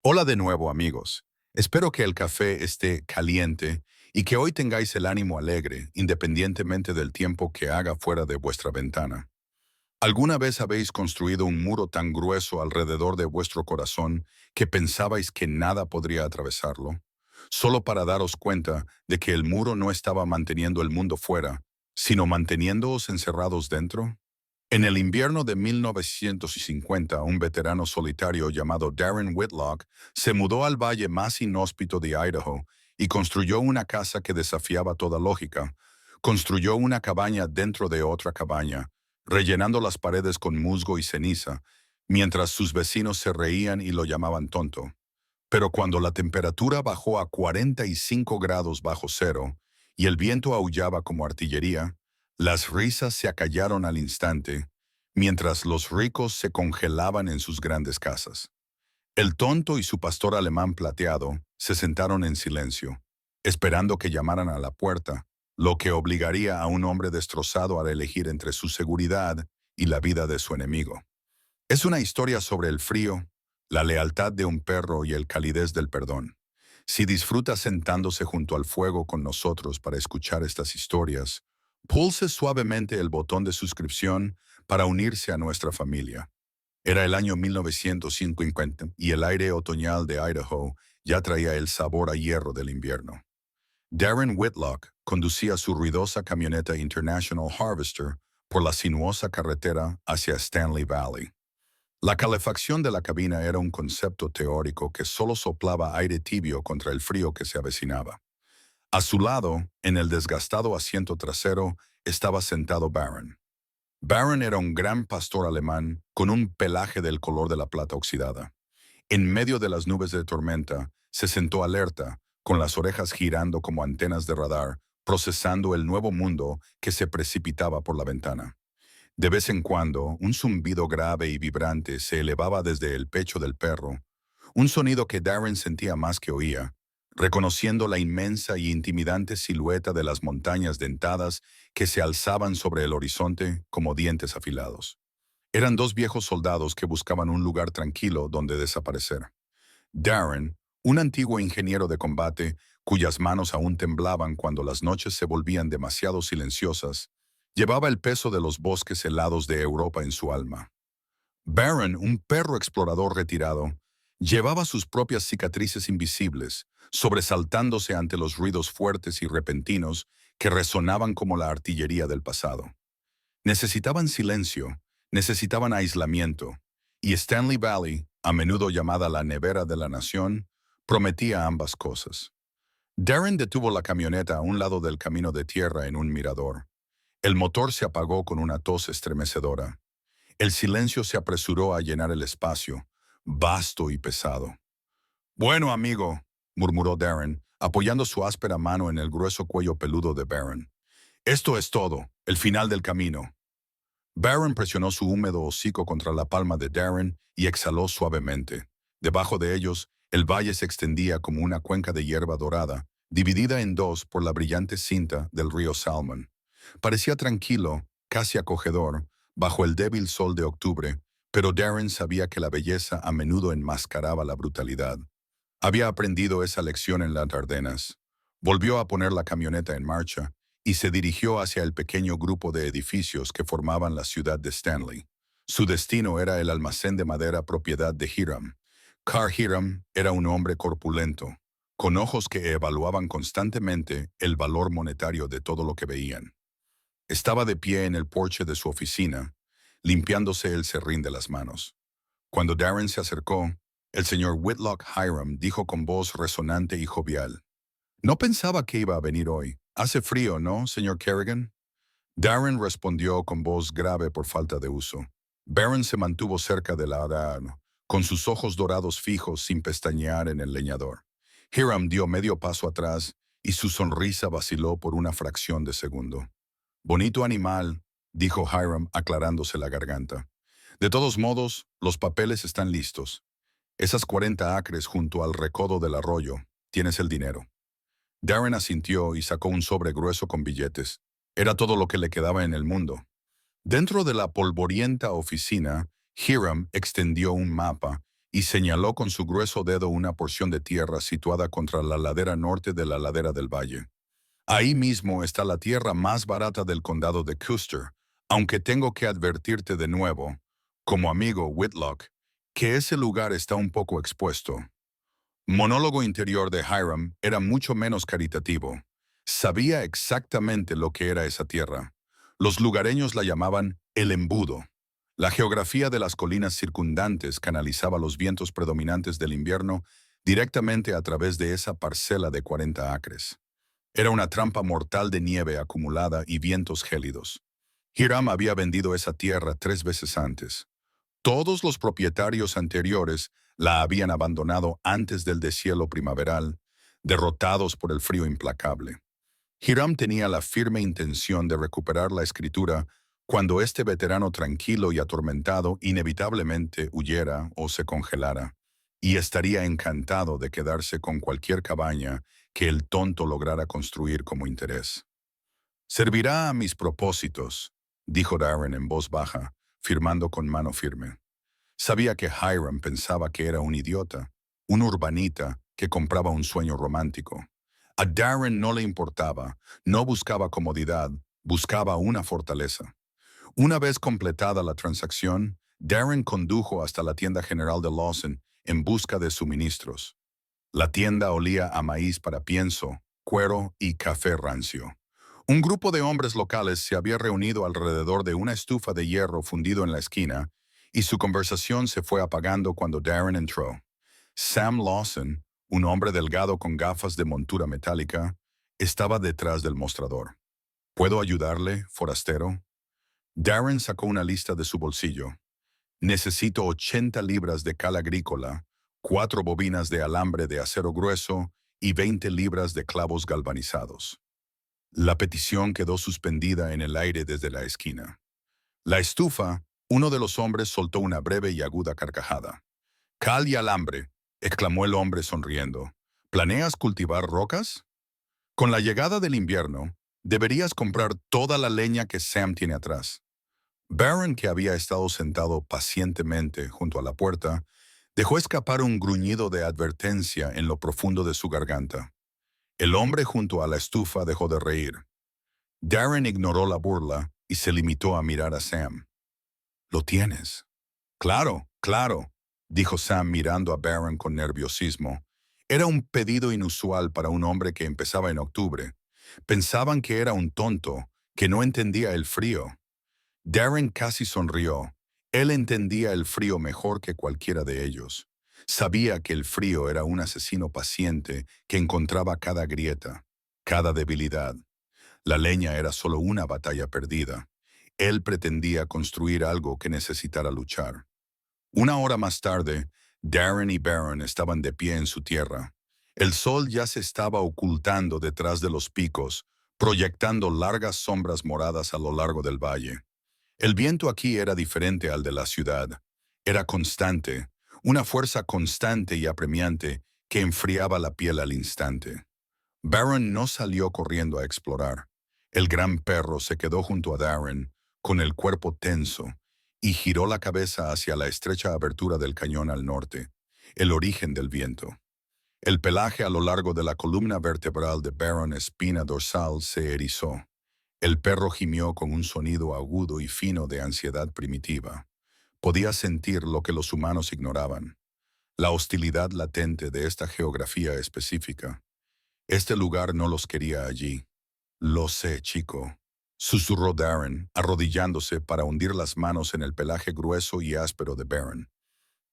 Hola de nuevo, amigos. Espero que el café esté caliente y que hoy tengáis el ánimo alegre, independientemente del tiempo que haga fuera de vuestra ventana. ¿Alguna vez habéis construido un muro tan grueso alrededor de vuestro corazón que pensabais que nada podría atravesarlo? Solo para daros cuenta de que el muro no estaba manteniendo el mundo fuera, sino manteniéndoos encerrados dentro. En el invierno de 1950, un veterano solitario llamado Darren Whitlock se mudó al valle más inhóspito de Idaho y construyó una casa que desafiaba toda lógica. Construyó una cabaña dentro de otra cabaña, rellenando las paredes con musgo y ceniza, mientras sus vecinos se reían y lo llamaban tonto. Pero cuando la temperatura bajó a 45 grados bajo cero y el viento aullaba como artillería, las risas se acallaron al instante, mientras los ricos se congelaban en sus grandes casas. El tonto y su pastor alemán plateado se sentaron en silencio, esperando que llamaran a la puerta, lo que obligaría a un hombre destrozado a elegir entre su seguridad y la vida de su enemigo. Es una historia sobre el frío, la lealtad de un perro y el calidez del perdón. Si disfruta sentándose junto al fuego con nosotros para escuchar estas historias, pulse suavemente el botón de suscripción para unirse a nuestra familia. Era el año 1950 y el aire otoñal de Idaho ya traía el sabor a hierro del invierno. Darren Whitlock conducía su ruidosa camioneta International Harvester por la sinuosa carretera hacia Stanley Valley. La calefacción de la cabina era un concepto teórico que solo soplaba aire tibio contra el frío que se avecinaba. A su lado, en el desgastado asiento trasero, estaba sentado Barron. Barron era un gran pastor alemán con un pelaje del color de la plata oxidada. En medio de las nubes de tormenta, se sentó alerta, con las orejas girando como antenas de radar, procesando el nuevo mundo que se precipitaba por la ventana. De vez en cuando, un zumbido grave y vibrante se elevaba desde el pecho del perro, un sonido que Darren sentía más que oía, reconociendo la inmensa y intimidante silueta de las montañas dentadas que se alzaban sobre el horizonte como dientes afilados. Eran dos viejos soldados que buscaban un lugar tranquilo donde desaparecer. Darren, un antiguo ingeniero de combate, cuyas manos aún temblaban cuando las noches se volvían demasiado silenciosas, llevaba el peso de los bosques helados de Europa en su alma. Barron, un perro explorador retirado, llevaba sus propias cicatrices invisibles, sobresaltándose ante los ruidos fuertes y repentinos que resonaban como la artillería del pasado. Necesitaban silencio, necesitaban aislamiento, y Stanley Valley, a menudo llamada la nevera de la nación, prometía ambas cosas. Darren detuvo la camioneta a un lado del camino de tierra en un mirador. El motor se apagó con una tos estremecedora. El silencio se apresuró a llenar el espacio, vasto y pesado. Bueno, amigo, murmuró Darren, apoyando su áspera mano en el grueso cuello peludo de Barron. Esto es todo, el final del camino. Barron presionó su húmedo hocico contra la palma de Darren y exhaló suavemente. Debajo de ellos, el valle se extendía como una cuenca de hierba dorada, dividida en dos por la brillante cinta del río Salmon. Parecía tranquilo, casi acogedor, bajo el débil sol de octubre, pero Darren sabía que la belleza a menudo enmascaraba la brutalidad. Había aprendido esa lección en las Ardenas. Volvió a poner la camioneta en marcha y se dirigió hacia el pequeño grupo de edificios que formaban la ciudad de Stanley. Su destino era el almacén de madera propiedad de Hiram. Carl Hiram era un hombre corpulento, con ojos que evaluaban constantemente el valor monetario de todo lo que veían. Estaba de pie en el porche de su oficina, limpiándose el serrín de las manos. Cuando Darren se acercó, el señor Whitlock Hiram dijo con voz resonante y jovial: «No pensaba que iba a venir hoy. Hace frío, ¿no, señor Kerrigan?» Darren respondió con voz grave por falta de uso. Barron se mantuvo cerca de la hada, con sus ojos dorados fijos sin pestañear en el leñador. Hiram dio medio paso atrás y su sonrisa vaciló por una fracción de segundo. «Bonito animal», dijo Hiram aclarándose la garganta. «De todos modos, los papeles están listos. Esas 40 acres junto al recodo del arroyo. Tienes el dinero». Darren asintió y sacó un sobre grueso con billetes. Era todo lo que le quedaba en el mundo. Dentro de la polvorienta oficina, Hiram extendió un mapa y señaló con su grueso dedo una porción de tierra situada contra la ladera norte de la ladera del valle. Ahí mismo está la tierra más barata del condado de Custer, aunque tengo que advertirte de nuevo, como amigo Whitlock, que ese lugar está un poco expuesto. Monólogo interior de Hiram era mucho menos caritativo. Sabía exactamente lo que era esa tierra. Los lugareños la llamaban el embudo. La geografía de las colinas circundantes canalizaba los vientos predominantes del invierno directamente a través de esa parcela de 40 acres. Era una trampa mortal de nieve acumulada y vientos gélidos. Hiram había vendido esa tierra 3 veces antes. Todos los propietarios anteriores la habían abandonado antes del deshielo primaveral, derrotados por el frío implacable. Hiram tenía la firme intención de recuperar la escritura cuando este veterano tranquilo y atormentado inevitablemente huyera o se congelara, y estaría encantado de quedarse con cualquier cabaña que el tonto lograra construir como interés. «Servirá a mis propósitos», dijo Darren en voz baja, firmando con mano firme. Sabía que Hiram pensaba que era un idiota, un urbanita que compraba un sueño romántico. A Darren no le importaba, no buscaba comodidad, buscaba una fortaleza. Una vez completada la transacción, Darren condujo hasta la tienda general de Lawson en busca de suministros. La tienda olía a maíz para pienso, cuero y café rancio. Un grupo de hombres locales se había reunido alrededor de una estufa de hierro fundido en la esquina, y su conversación se fue apagando cuando Darren entró. Sam Lawson, un hombre delgado con gafas de montura metálica, estaba detrás del mostrador. «¿Puedo ayudarle, forastero?» Darren sacó una lista de su bolsillo. «Necesito 80 libras de cal agrícola, 4 bobinas de alambre de acero grueso y 20 libras de clavos galvanizados». La petición quedó suspendida en el aire desde la esquina. La estufa, uno de los hombres soltó una breve y aguda carcajada. «Cal y alambre», exclamó el hombre sonriendo. «¿Planeas cultivar rocas? Con la llegada del invierno, deberías comprar toda la leña que Sam tiene atrás». Barron, que había estado sentado pacientemente junto a la puerta, dejó escapar un gruñido de advertencia en lo profundo de su garganta. El hombre junto a la estufa dejó de reír. Darren ignoró la burla y se limitó a mirar a Sam. «¿Lo tienes?» «Claro, claro», dijo Sam mirando a Barron con nerviosismo. Era un pedido inusual para un hombre que empezaba en octubre. Pensaban que era un tonto, que no entendía el frío. Darren casi sonrió. Él entendía el frío mejor que cualquiera de ellos. Sabía que el frío era un asesino paciente que encontraba cada grieta, cada debilidad. La leña era solo una batalla perdida. Él pretendía construir algo que necesitara luchar. Una hora más tarde, Darren y Barron estaban de pie en su tierra. El sol ya se estaba ocultando detrás de los picos, proyectando largas sombras moradas a lo largo del valle. El viento aquí era diferente al de la ciudad. Era constante, una fuerza constante y apremiante que enfriaba la piel al instante. Barron no salió corriendo a explorar. El gran perro se quedó junto a Darren, con el cuerpo tenso, y giró la cabeza hacia la estrecha abertura del cañón al norte, el origen del viento. El pelaje a lo largo de la columna vertebral de Barron espina dorsal se erizó. El perro gimió con un sonido agudo y fino de ansiedad primitiva. Podía sentir lo que los humanos ignoraban, la hostilidad latente de esta geografía específica. Este lugar no los quería allí. «Lo sé, chico», susurró Darren, arrodillándose para hundir las manos en el pelaje grueso y áspero de Barron.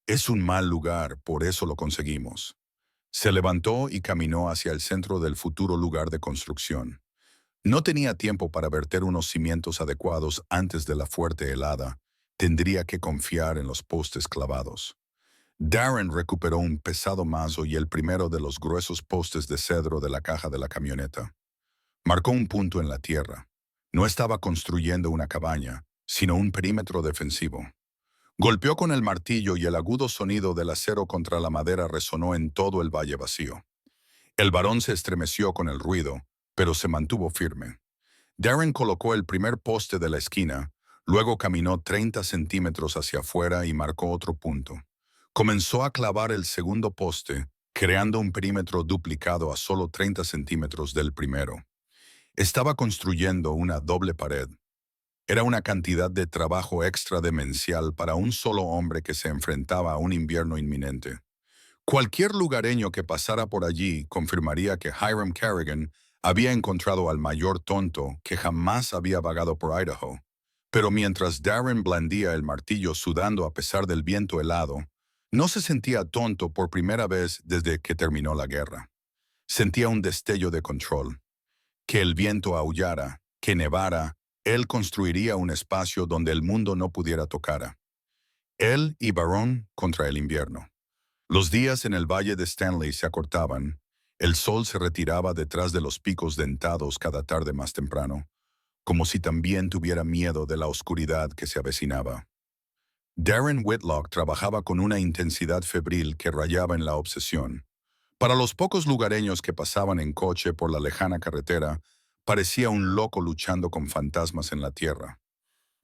«Es un mal lugar, por eso lo conseguimos». Se levantó y caminó hacia el centro del futuro lugar de construcción. No tenía tiempo para verter unos cimientos adecuados antes de la fuerte helada. Tendría que confiar en los postes clavados. Darren recuperó un pesado mazo y el primero de los gruesos postes de cedro de la caja de la camioneta. Marcó un punto en la tierra. No estaba construyendo una cabaña, sino un perímetro defensivo. Golpeó con el martillo y el agudo sonido del acero contra la madera resonó en todo el valle vacío. El varón se estremeció con el ruido, pero se mantuvo firme. Darren colocó el primer poste de la esquina, luego caminó 30 centímetros hacia afuera y marcó otro punto. Comenzó a clavar el segundo poste, creando un perímetro duplicado a solo 30 centímetros del primero. Estaba construyendo una doble pared. Era una cantidad de trabajo extra demencial para un solo hombre que se enfrentaba a un invierno inminente. Cualquier lugareño que pasara por allí confirmaría que Hiram Kerrigan había encontrado al mayor tonto que jamás había vagado por Idaho. Pero mientras Darren blandía el martillo sudando a pesar del viento helado, no se sentía tonto por primera vez desde que terminó la guerra. Sentía un destello de control. Que el viento aullara, que nevara, él construiría un espacio donde el mundo no pudiera tocar. Él y Barron contra el invierno. Los días en el valle de Stanley se acortaban, el sol se retiraba detrás de los picos dentados cada tarde más temprano, como si también tuviera miedo de la oscuridad que se avecinaba. Darren Whitlock trabajaba con una intensidad febril que rayaba en la obsesión. Para los pocos lugareños que pasaban en coche por la lejana carretera, parecía un loco luchando con fantasmas en la tierra.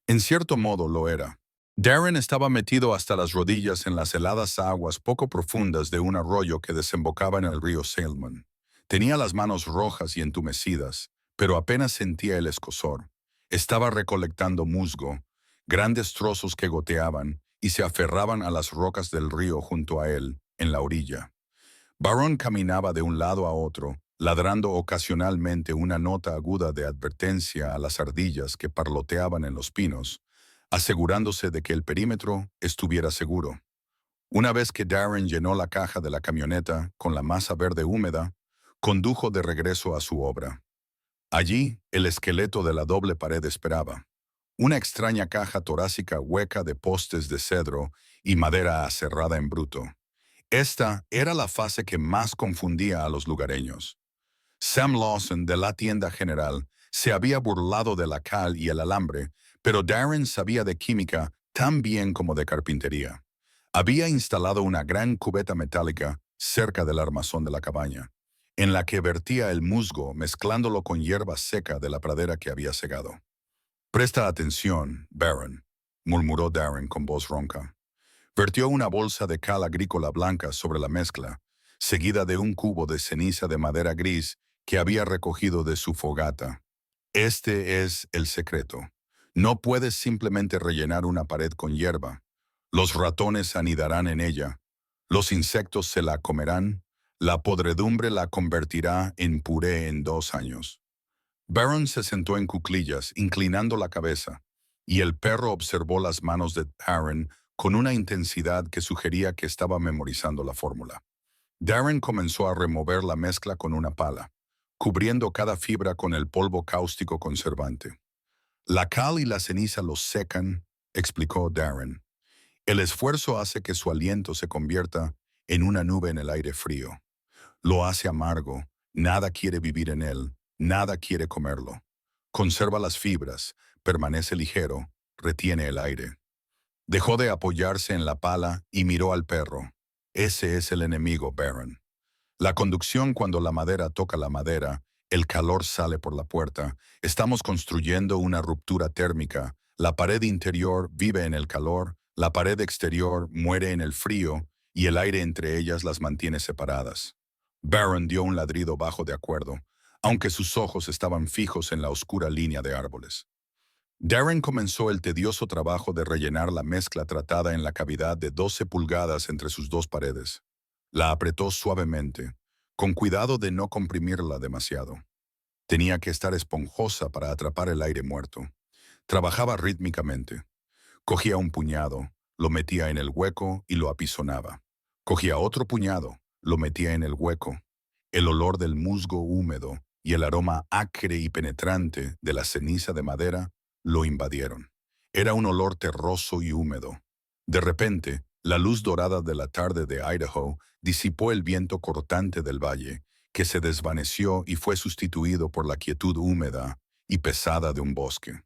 En cierto modo lo era. Darren estaba metido hasta las rodillas en las heladas aguas poco profundas de un arroyo que desembocaba en el río Salmon. Tenía las manos rojas y entumecidas, pero apenas sentía el escozor. Estaba recolectando musgo, grandes trozos que goteaban y se aferraban a las rocas del río junto a él, en la orilla. Barron caminaba de un lado a otro, ladrando ocasionalmente una nota aguda de advertencia a las ardillas que parloteaban en los pinos, asegurándose de que el perímetro estuviera seguro. Una vez que Darren llenó la caja de la camioneta con la masa verde húmeda, condujo de regreso a su obra. Allí, el esqueleto de la doble pared esperaba. Una extraña caja torácica hueca de postes de cedro y madera aserrada en bruto. Esta era la fase que más confundía a los lugareños. Sam Lawson, de la tienda general, se había burlado de la cal y el alambre, pero Darren sabía de química tan bien como de carpintería. Había instalado una gran cubeta metálica cerca del armazón de la cabaña, en la que vertía el musgo mezclándolo con hierba seca de la pradera que había segado. «Presta atención, Baron», murmuró Darren con voz ronca. Vertió una bolsa de cal agrícola blanca sobre la mezcla, seguida de un cubo de ceniza de madera gris que había recogido de su fogata. Este es el secreto. No puedes simplemente rellenar una pared con hierba. Los ratones anidarán en ella. Los insectos se la comerán. La podredumbre la convertirá en puré en 2 años. Barron se sentó en cuclillas, inclinando la cabeza, y el perro observó las manos de Darren con una intensidad que sugería que estaba memorizando la fórmula. Darren comenzó a remover la mezcla con una pala, cubriendo cada fibra con el polvo cáustico conservante. «La cal y la ceniza los secan», explicó Darren. «El esfuerzo hace que su aliento se convierta en una nube en el aire frío. Lo hace amargo, nada quiere vivir en él, nada quiere comerlo. Conserva las fibras, permanece ligero, retiene el aire». Dejó de apoyarse en la pala y miró al perro. «Ese es el enemigo, Baron. La conducción cuando la madera toca la madera, el calor sale por la puerta. Estamos construyendo una ruptura térmica. La pared interior vive en el calor, la pared exterior muere en el frío y el aire entre ellas las mantiene separadas». Baron dio un ladrido bajo de acuerdo, aunque sus ojos estaban fijos en la oscura línea de árboles. Darren comenzó el tedioso trabajo de rellenar la mezcla tratada en la cavidad de 12 pulgadas entre sus 2 paredes. La apretó suavemente, con cuidado de no comprimirla demasiado. Tenía que estar esponjosa para atrapar el aire muerto. Trabajaba rítmicamente. Cogía un puñado, lo metía en el hueco y lo apisonaba. Cogía otro puñado, lo metía en el hueco. El olor del musgo húmedo y el aroma acre y penetrante de la ceniza de madera lo invadieron. Era un olor terroso y húmedo. De repente, la luz dorada de la tarde de Idaho disipó el viento cortante del valle, que se desvaneció y fue sustituido por la quietud húmeda y pesada de un bosque.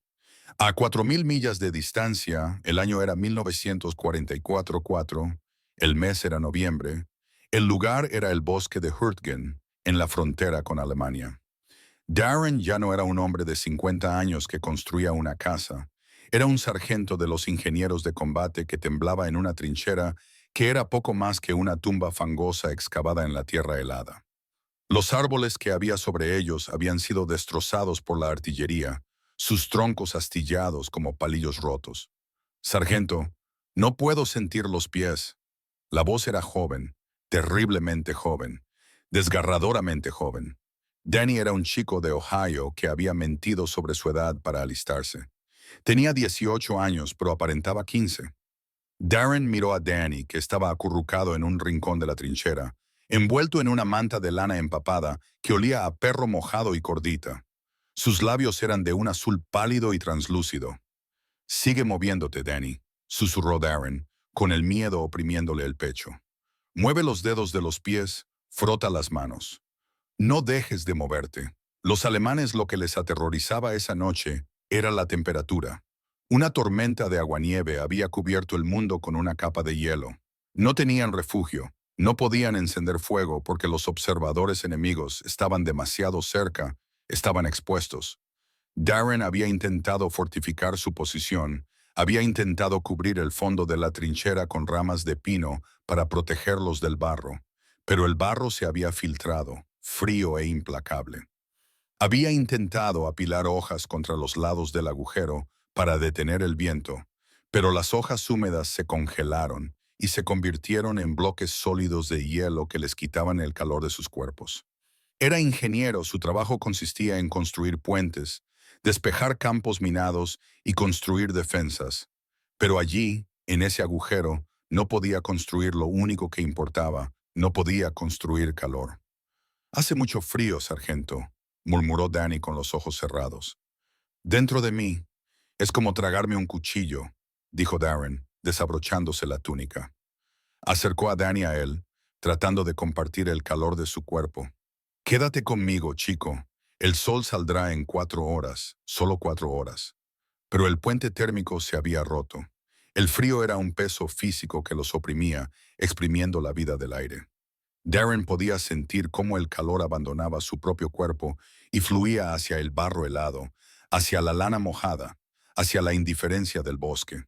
A 4.000 millas de distancia, el año era 1944, el mes era noviembre, el lugar era el bosque de Hürtgen, en la frontera con Alemania. Darren ya no era un hombre de 50 años que construía una casa. Era un sargento de los ingenieros de combate que temblaba en una trinchera que era poco más que una tumba fangosa excavada en la tierra helada. Los árboles que había sobre ellos habían sido destrozados por la artillería, sus troncos astillados como palillos rotos. Sargento, no puedo sentir los pies. La voz era joven, terriblemente joven, desgarradoramente joven. Danny era un chico de Ohio que había mentido sobre su edad para alistarse. Tenía 18 años, pero aparentaba 15. Darren miró a Danny, que estaba acurrucado en un rincón de la trinchera, envuelto en una manta de lana empapada que olía a perro mojado y cordita. Sus labios eran de un azul pálido y translúcido. «Sigue moviéndote, Danny», susurró Darren, con el miedo oprimiéndole el pecho. «Mueve los dedos de los pies, frota las manos. No dejes de moverte». Los alemanes lo que les aterrorizaba esa noche era la temperatura. Una tormenta de aguanieve había cubierto el mundo con una capa de hielo. No tenían refugio, no podían encender fuego porque los observadores enemigos estaban demasiado cerca, estaban expuestos. Darren había intentado fortificar su posición, había intentado cubrir el fondo de la trinchera con ramas de pino para protegerlos del barro, pero el barro se había filtrado, frío e implacable. Había intentado apilar hojas contra los lados del agujero para detener el viento, pero las hojas húmedas se congelaron y se convirtieron en bloques sólidos de hielo que les quitaban el calor de sus cuerpos. Era ingeniero, su trabajo consistía en construir puentes, despejar campos minados y construir defensas. Pero allí, en ese agujero, no podía construir lo único que importaba, no podía construir calor. «Hace mucho frío, sargento», murmuró Danny con los ojos cerrados. «Dentro de mí, es como tragarme un cuchillo», dijo Darren, desabrochándose la túnica. Acercó a Danny a él, tratando de compartir el calor de su cuerpo. «Quédate conmigo, chico. El sol saldrá en 4 horas, solo 4 horas». Pero el puente térmico se había roto. El frío era un peso físico que los oprimía, exprimiendo la vida del aire. Darren podía sentir cómo el calor abandonaba su propio cuerpo y fluía hacia el barro helado, hacia la lana mojada, hacia la indiferencia del bosque.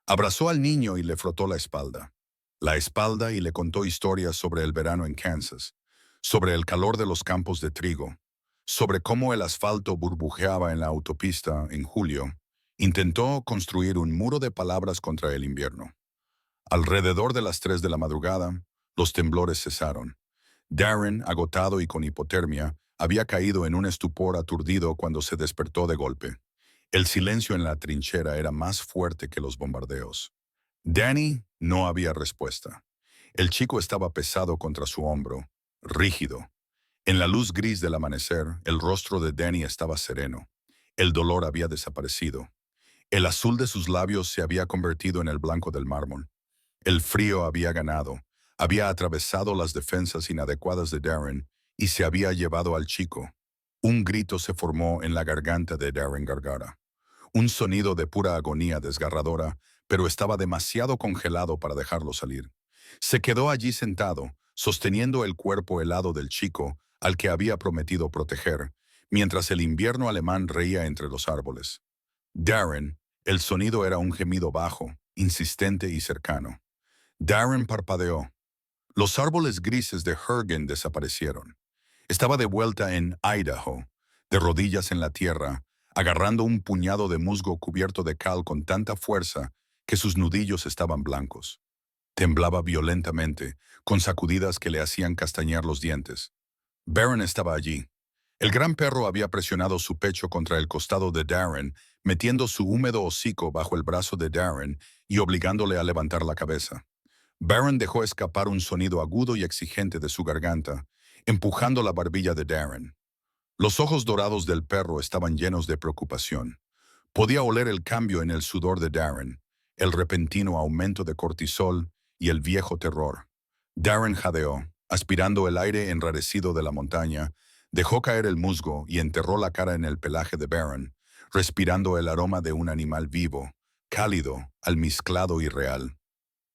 Abrazó al niño y le frotó la espalda y le contó historias sobre el verano en Kansas, sobre el calor de los campos de trigo, sobre cómo el asfalto burbujeaba en la autopista en julio. Intentó construir un muro de palabras contra el invierno. Alrededor de las 3 de la madrugada, los temblores cesaron. Darren, agotado y con hipotermia, había caído en un estupor aturdido cuando se despertó de golpe. El silencio en la trinchera era más fuerte que los bombardeos. Danny no había respuesta. El chico estaba pesado contra su hombro, rígido. En la luz gris del amanecer, el rostro de Danny estaba sereno. El dolor había desaparecido. El azul de sus labios se había convertido en el blanco del mármol. El frío había ganado, había atravesado las defensas inadecuadas de Darren y se había llevado al chico. Un grito se formó en la garganta de Darren Gargara. Un sonido de pura agonía desgarradora, pero estaba demasiado congelado para dejarlo salir. Se quedó allí sentado, sosteniendo el cuerpo helado del chico al que había prometido proteger, mientras el invierno alemán reía entre los árboles. Darren, el sonido era un gemido bajo, insistente y cercano. Darren parpadeó. Los árboles grises de Hergen desaparecieron. Estaba de vuelta en Idaho, de rodillas en la tierra, agarrando un puñado de musgo cubierto de cal con tanta fuerza que sus nudillos estaban blancos. Temblaba violentamente, con sacudidas que le hacían castañear los dientes. Barron estaba allí. El gran perro había presionado su pecho contra el costado de Darren, metiendo su húmedo hocico bajo el brazo de Darren y obligándole a levantar la cabeza. Barron dejó escapar un sonido agudo y exigente de su garganta, empujando la barbilla de Darren. Los ojos dorados del perro estaban llenos de preocupación. Podía oler el cambio en el sudor de Darren, el repentino aumento de cortisol y el viejo terror. Darren jadeó, aspirando el aire enrarecido de la montaña, dejó caer el musgo y enterró la cara en el pelaje de Barron, respirando el aroma de un animal vivo, cálido, almizclado y real.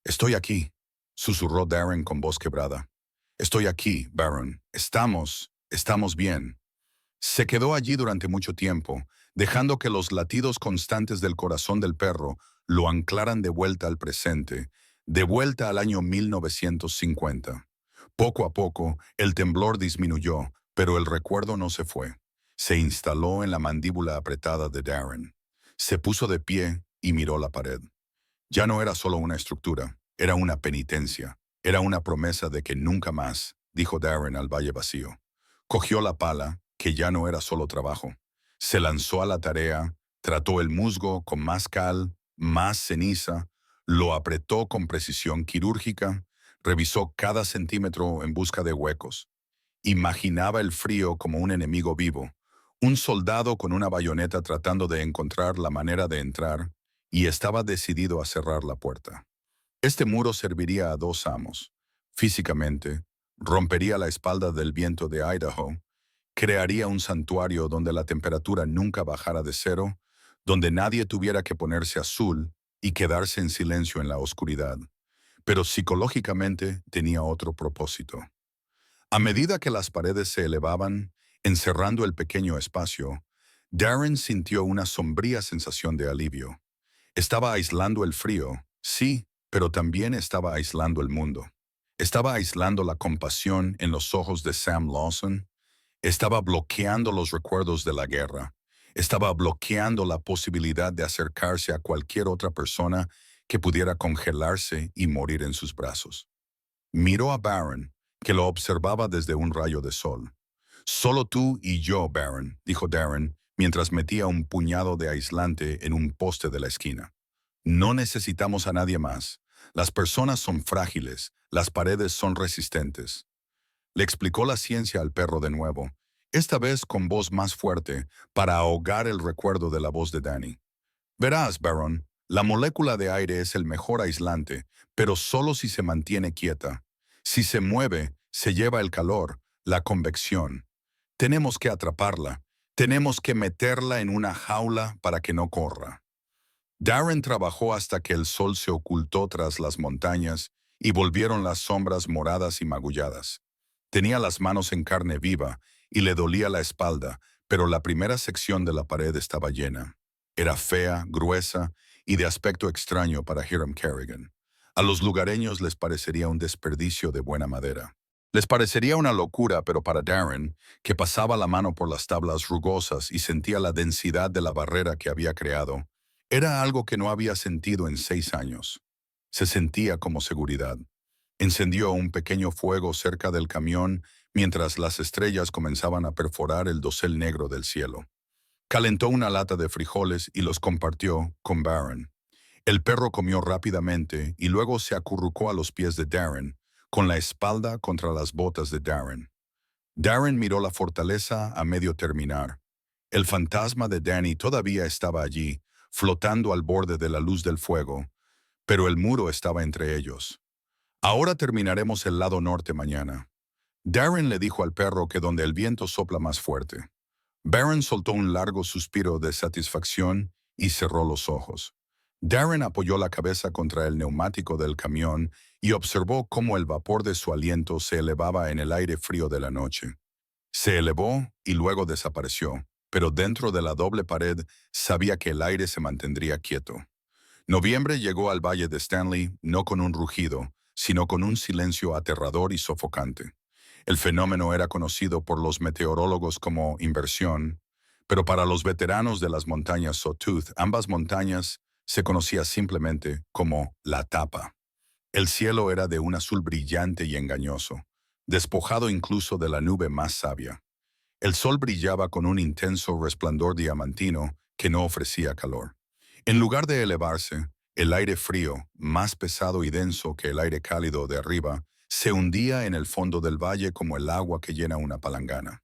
«Estoy aquí», susurró Darren con voz quebrada. «Estoy aquí, Barron. Estamos bien». Se quedó allí durante mucho tiempo, dejando que los latidos constantes del corazón del perro lo anclaran de vuelta al presente, De vuelta al año 1950. Poco a poco, el temblor disminuyó, pero el recuerdo no se fue. Se instaló en la mandíbula apretada de Darren. Se puso de pie y miró la pared. Ya no era solo una estructura, era una penitencia. Era una promesa de que nunca más, dijo Darren al valle vacío. Cogió la pala, que ya no era solo trabajo. Se lanzó a la tarea, trató el musgo con más cal, más ceniza, lo apretó con precisión quirúrgica, revisó cada centímetro en busca de huecos. Imaginaba el frío como un enemigo vivo, un soldado con una bayoneta tratando de encontrar la manera de entrar, y estaba decidido a cerrar la puerta. Este muro serviría a dos amos. Físicamente, rompería la espalda del viento de Idaho, crearía un santuario donde la temperatura nunca bajara de cero, donde nadie tuviera que ponerse azul y quedarse en silencio en la oscuridad. Pero psicológicamente tenía otro propósito. A medida que las paredes se elevaban, encerrando el pequeño espacio, Darren sintió una sombría sensación de alivio. Estaba aislando el frío, sí, pero también estaba aislando el mundo. Estaba aislando la compasión en los ojos de Sam Lawson. Estaba bloqueando los recuerdos de la guerra. Estaba bloqueando la posibilidad de acercarse a cualquier otra persona que pudiera congelarse y morir en sus brazos. Miró a Barron, que lo observaba desde un rayo de sol. «Solo tú y yo, Barron», dijo Darren, mientras metía un puñado de aislante en un poste de la esquina. «No necesitamos a nadie más. Las personas son frágiles, las paredes son resistentes». Le explicó la ciencia al perro de nuevo, esta vez con voz más fuerte, para ahogar el recuerdo de la voz de Danny. «Verás, Baron, la molécula de aire es el mejor aislante, pero solo si se mantiene quieta. Si se mueve, se lleva el calor, la convección. Tenemos que atraparla. Tenemos que meterla en una jaula para que no corra». Darren trabajó hasta que el sol se ocultó tras las montañas y volvieron las sombras moradas y magulladas. Tenía las manos en carne viva y le dolía la espalda, pero la primera sección de la pared estaba llena. Era fea, gruesa y de aspecto extraño para Hiram Kerrigan. A los lugareños les parecería un desperdicio de buena madera. Les parecería una locura, pero para Darren, que pasaba la mano por las tablas rugosas y sentía la densidad de la barrera que había creado, era algo que no había sentido en 6 años. Se sentía como seguridad. Encendió un pequeño fuego cerca del camión mientras las estrellas comenzaban a perforar el dosel negro del cielo. Calentó una lata de frijoles y los compartió con Barron. El perro comió rápidamente y luego se acurrucó a los pies de Darren, con la espalda contra las botas de Darren. Darren miró la fortaleza a medio terminar. El fantasma de Danny todavía estaba allí, flotando al borde de la luz del fuego, pero el muro estaba entre ellos. «Ahora terminaremos el lado norte mañana». Darren le dijo al perro que donde el viento sopla más fuerte. Barron soltó un largo suspiro de satisfacción y cerró los ojos. Darren apoyó la cabeza contra el neumático del camión y observó cómo el vapor de su aliento se elevaba en el aire frío de la noche. Se elevó y luego desapareció, pero dentro de la doble pared sabía que el aire se mantendría quieto. Noviembre llegó al valle de Stanley no con un rugido, sino con un silencio aterrador y sofocante. El fenómeno era conocido por los meteorólogos como inversión, pero para los veteranos de las montañas Sawtooth, ambas montañas se conocía simplemente como la tapa. El cielo era de un azul brillante y engañoso, despojado incluso de la nube más sabia. El sol brillaba con un intenso resplandor diamantino que no ofrecía calor. En lugar de elevarse, el aire frío, más pesado y denso que el aire cálido de arriba, se hundía en el fondo del valle como el agua que llena una palangana.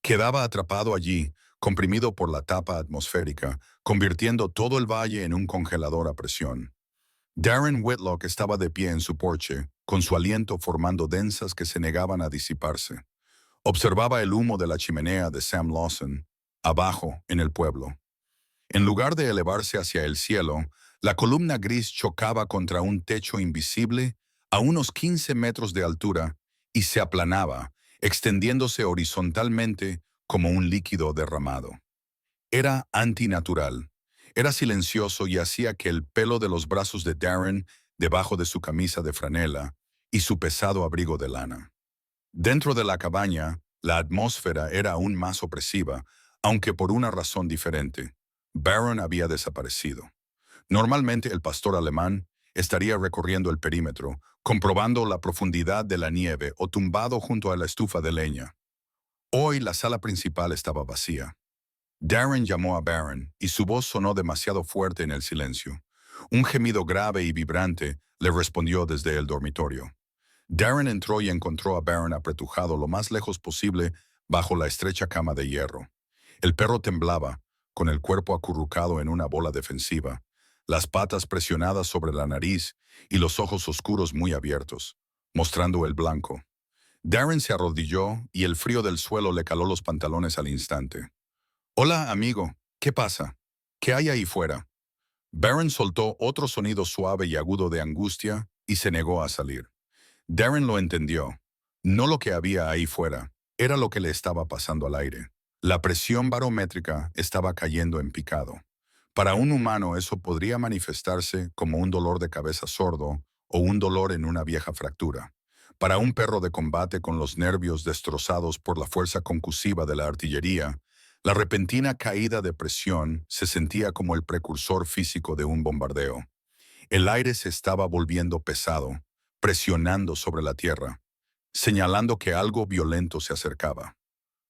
Quedaba atrapado allí, comprimido por la tapa atmosférica, convirtiendo todo el valle en un congelador a presión. Darren Whitlock estaba de pie en su porche, con su aliento formando densas que se negaban a disiparse. Observaba el humo de la chimenea de Sam Lawson, abajo, en el pueblo. En lugar de elevarse hacia el cielo, la columna gris chocaba contra un techo invisible a unos 15 metros de altura y se aplanaba, extendiéndose horizontalmente como un líquido derramado. Era antinatural. Era silencioso y hacía que el pelo de los brazos de Darren debajo de su camisa de franela y su pesado abrigo de lana. Dentro de la cabaña, la atmósfera era aún más opresiva, aunque por una razón diferente. Barron había desaparecido. Normalmente el pastor alemán estaría recorriendo el perímetro, comprobando la profundidad de la nieve o tumbado junto a la estufa de leña. Hoy la sala principal estaba vacía. Darren llamó a Barron y su voz sonó demasiado fuerte en el silencio. Un gemido grave y vibrante le respondió desde el dormitorio. Darren entró y encontró a Barron apretujado lo más lejos posible bajo la estrecha cama de hierro. El perro temblaba, con el cuerpo acurrucado en una bola defensiva, las patas presionadas sobre la nariz y los ojos oscuros muy abiertos, mostrando el blanco. Darren se arrodilló y el frío del suelo le caló los pantalones al instante. «Hola, amigo. ¿Qué pasa? ¿Qué hay ahí fuera?» Barron soltó otro sonido suave y agudo de angustia y se negó a salir. Darren lo entendió. No lo que había ahí fuera, era lo que le estaba pasando al aire. La presión barométrica estaba cayendo en picado. Para un humano eso podría manifestarse como un dolor de cabeza sordo o un dolor en una vieja fractura. Para un perro de combate con los nervios destrozados por la fuerza concusiva de la artillería, la repentina caída de presión se sentía como el precursor físico de un bombardeo. El aire se estaba volviendo pesado, presionando sobre la tierra, señalando que algo violento se acercaba.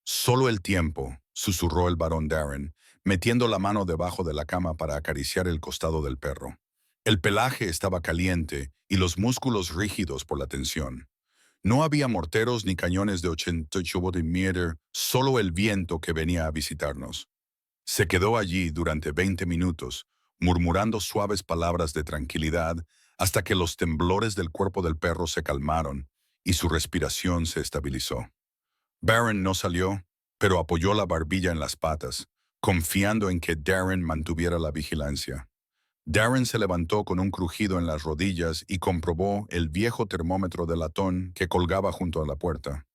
«Solo el tiempo», susurró el barón Darren, metiendo la mano debajo de la cama para acariciar el costado del perro. El pelaje estaba caliente y los músculos rígidos por la tensión. No había morteros ni cañones de 88 mm, solo el viento que venía a visitarnos. Se quedó allí durante 20 minutos, murmurando suaves palabras de tranquilidad hasta que los temblores del cuerpo del perro se calmaron y su respiración se estabilizó. Barron no salió, pero apoyó la barbilla en las patas, confiando en que Darren mantuviera la vigilancia. Darren se levantó con un crujido en las rodillas y comprobó el viejo termómetro de latón que colgaba junto a la puerta.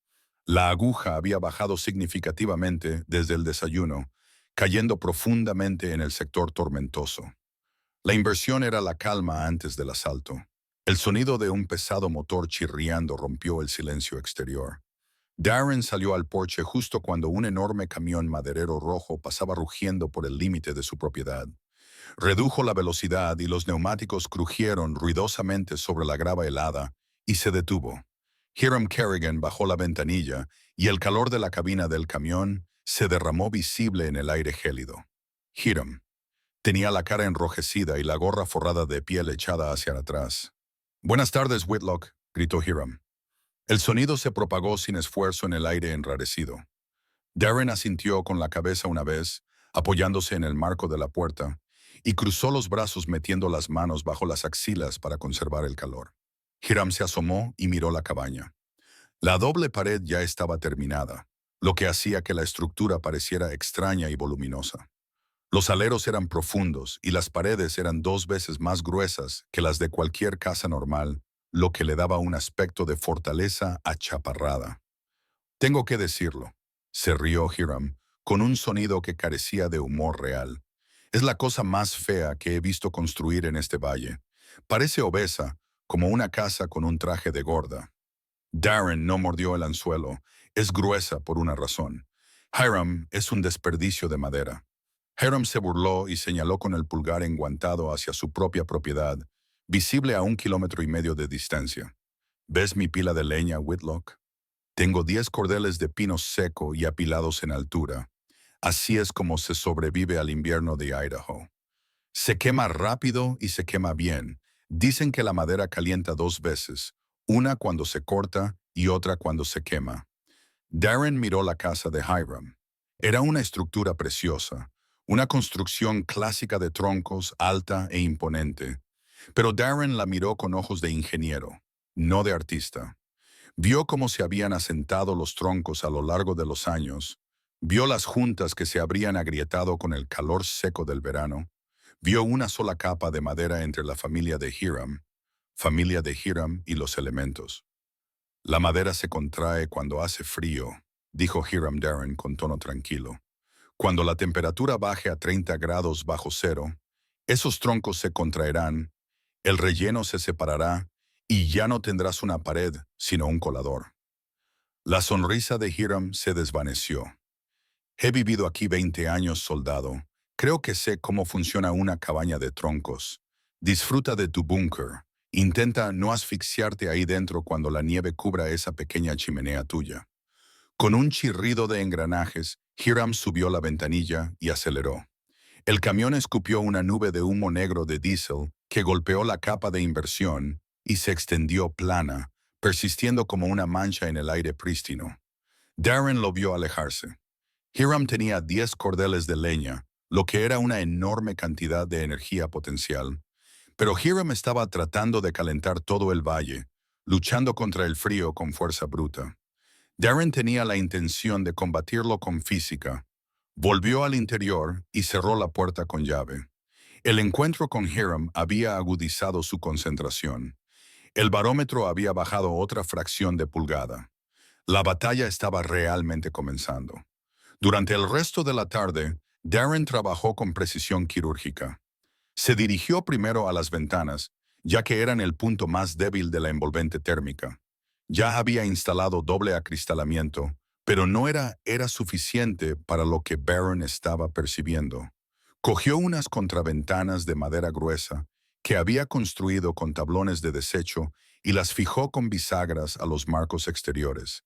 La aguja había bajado significativamente desde el desayuno, cayendo profundamente en el sector tormentoso. La inversión era la calma antes del asalto. El sonido de un pesado motor chirriando rompió el silencio exterior. Darren salió al porche justo cuando un enorme camión maderero rojo pasaba rugiendo por el límite de su propiedad. Redujo la velocidad y los neumáticos crujieron ruidosamente sobre la grava helada y se detuvo. Hiram Kerrigan bajó la ventanilla y el calor de la cabina del camión se derramó visible en el aire gélido. Hiram tenía la cara enrojecida y la gorra forrada de piel echada hacia atrás. «Buenas tardes, Whitlock», gritó Hiram. El sonido se propagó sin esfuerzo en el aire enrarecido. Darren asintió con la cabeza una vez, apoyándose en el marco de la puerta, y cruzó los brazos metiendo las manos bajo las axilas para conservar el calor. Hiram se asomó y miró la cabaña. La doble pared ya estaba terminada, lo que hacía que la estructura pareciera extraña y voluminosa. Los aleros eran profundos y las paredes eran 2 veces más gruesas que las de cualquier casa normal, lo que le daba un aspecto de fortaleza achaparrada. «Tengo que decirlo», se rió Hiram, con un sonido que carecía de humor real. «Es la cosa más fea que he visto construir en este valle. Parece obesa, como una casa con un traje de gorda». Darren no mordió el anzuelo. Es gruesa por una razón. Hiram es un desperdicio de madera. Hiram se burló y señaló con el pulgar enguantado hacia su propia propiedad, visible a 1,5 kilómetros de distancia. «¿Ves mi pila de leña, Whitlock? Tengo 10 cordeles de pino seco y apilados en altura. Así es como se sobrevive al invierno de Idaho. Se quema rápido y se quema bien. Dicen que la madera calienta 2 veces, una cuando se corta y otra cuando se quema». Darren miró la casa de Hiram. Era una estructura preciosa, una construcción clásica de troncos, alta e imponente. Pero Darren la miró con ojos de ingeniero, no de artista. Vio cómo se habían asentado los troncos a lo largo de los años. Vio las juntas que se habrían agrietado con el calor seco del verano. Vio una sola capa de madera entre la familia de Hiram y los elementos. «La madera se contrae cuando hace frío», dijo Hiram Darren con tono tranquilo. «Cuando la temperatura baje a 30 grados bajo cero, esos troncos se contraerán El relleno se separará y ya no tendrás una pared, sino un colador. La sonrisa de Hiram se desvaneció. He vivido aquí 20 años, soldado. Creo que sé cómo funciona una cabaña de troncos. Disfruta de tu búnker. Intenta no asfixiarte ahí dentro cuando la nieve cubra esa pequeña chimenea tuya. Con un chirrido de engranajes, Hiram subió la ventanilla y aceleró. El camión escupió una nube de humo negro de diésel que golpeó la capa de inversión y se extendió plana, persistiendo como una mancha en el aire prístino. Darren lo vio alejarse. Hiram tenía 10 cordeles de leña, lo que era una enorme cantidad de energía potencial, pero Hiram estaba tratando de calentar todo el valle, luchando contra el frío con fuerza bruta. Darren tenía la intención de combatirlo con física. Volvió al interior y cerró la puerta con llave. El encuentro con Hiram había agudizado su concentración. El barómetro había bajado otra fracción de pulgada. La batalla estaba realmente comenzando. Durante el resto de la tarde, Darren trabajó con precisión quirúrgica. Se dirigió primero a las ventanas, ya que eran el punto más débil de la envolvente térmica. Ya había instalado doble acristalamiento, pero no era suficiente para lo que Barron estaba percibiendo. Cogió unas contraventanas de madera gruesa que había construido con tablones de desecho y las fijó con bisagras a los marcos exteriores.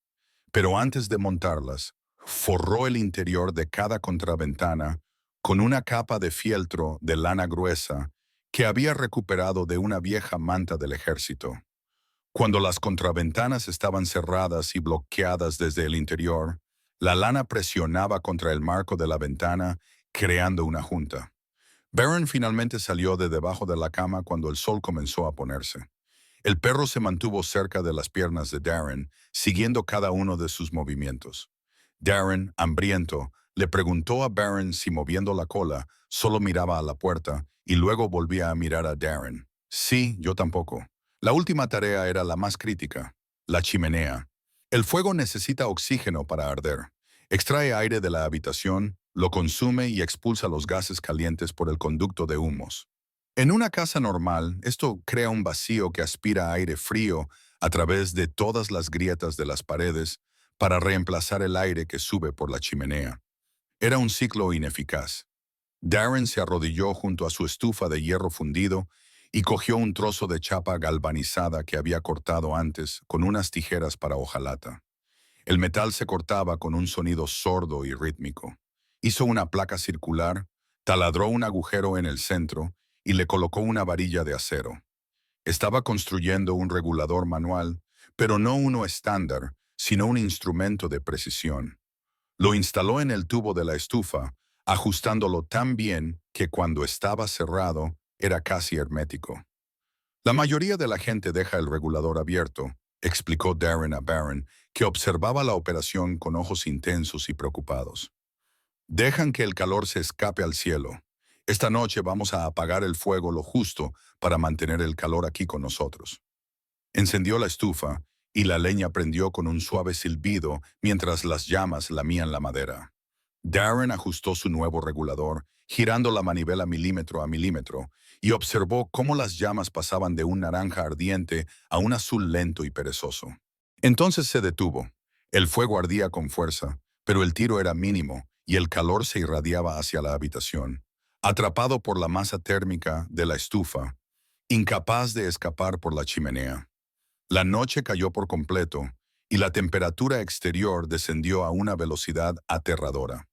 Pero antes de montarlas, forró el interior de cada contraventana con una capa de fieltro de lana gruesa que había recuperado de una vieja manta del ejército. Cuando las contraventanas estaban cerradas y bloqueadas desde el interior, la lana presionaba contra el marco de la ventana, creando una junta. Barron finalmente salió de debajo de la cama cuando el sol comenzó a ponerse. El perro se mantuvo cerca de las piernas de Darren, siguiendo cada uno de sus movimientos. Darren, hambriento, le preguntó a Barron si moviendo la cola solo miraba a la puerta y luego volvía a mirar a Darren. Sí, yo tampoco. La última tarea era la más crítica, la chimenea. El fuego necesita oxígeno para arder. Extrae aire de la habitación, lo consume y expulsa los gases calientes por el conducto de humos. En una casa normal, esto crea un vacío que aspira aire frío a través de todas las grietas de las paredes para reemplazar el aire que sube por la chimenea. Era un ciclo ineficaz. Darren se arrodilló junto a su estufa de hierro fundido y cogió un trozo de chapa galvanizada que había cortado antes con unas tijeras para hojalata. El metal se cortaba con un sonido sordo y rítmico. Hizo una placa circular, taladró un agujero en el centro y le colocó una varilla de acero. Estaba construyendo un regulador manual, pero no uno estándar, sino un instrumento de precisión. Lo instaló en el tubo de la estufa, ajustándolo tan bien que cuando estaba cerrado era casi hermético. La mayoría de la gente deja el regulador abierto, explicó Darren a Barron, que observaba la operación con ojos intensos y preocupados. Dejan que el calor se escape al cielo. Esta noche vamos a apagar el fuego lo justo para mantener el calor aquí con nosotros. Encendió la estufa y la leña prendió con un suave silbido mientras las llamas lamían la madera. Darren ajustó su nuevo regulador, girando la manivela milímetro a milímetro, y observó cómo las llamas pasaban de un naranja ardiente a un azul lento y perezoso. Entonces se detuvo. El fuego ardía con fuerza, pero el tiro era mínimo y el calor se irradiaba hacia la habitación. Atrapado por la masa térmica de la estufa, incapaz de escapar por la chimenea. La noche cayó por completo y la temperatura exterior descendió a una velocidad aterradora.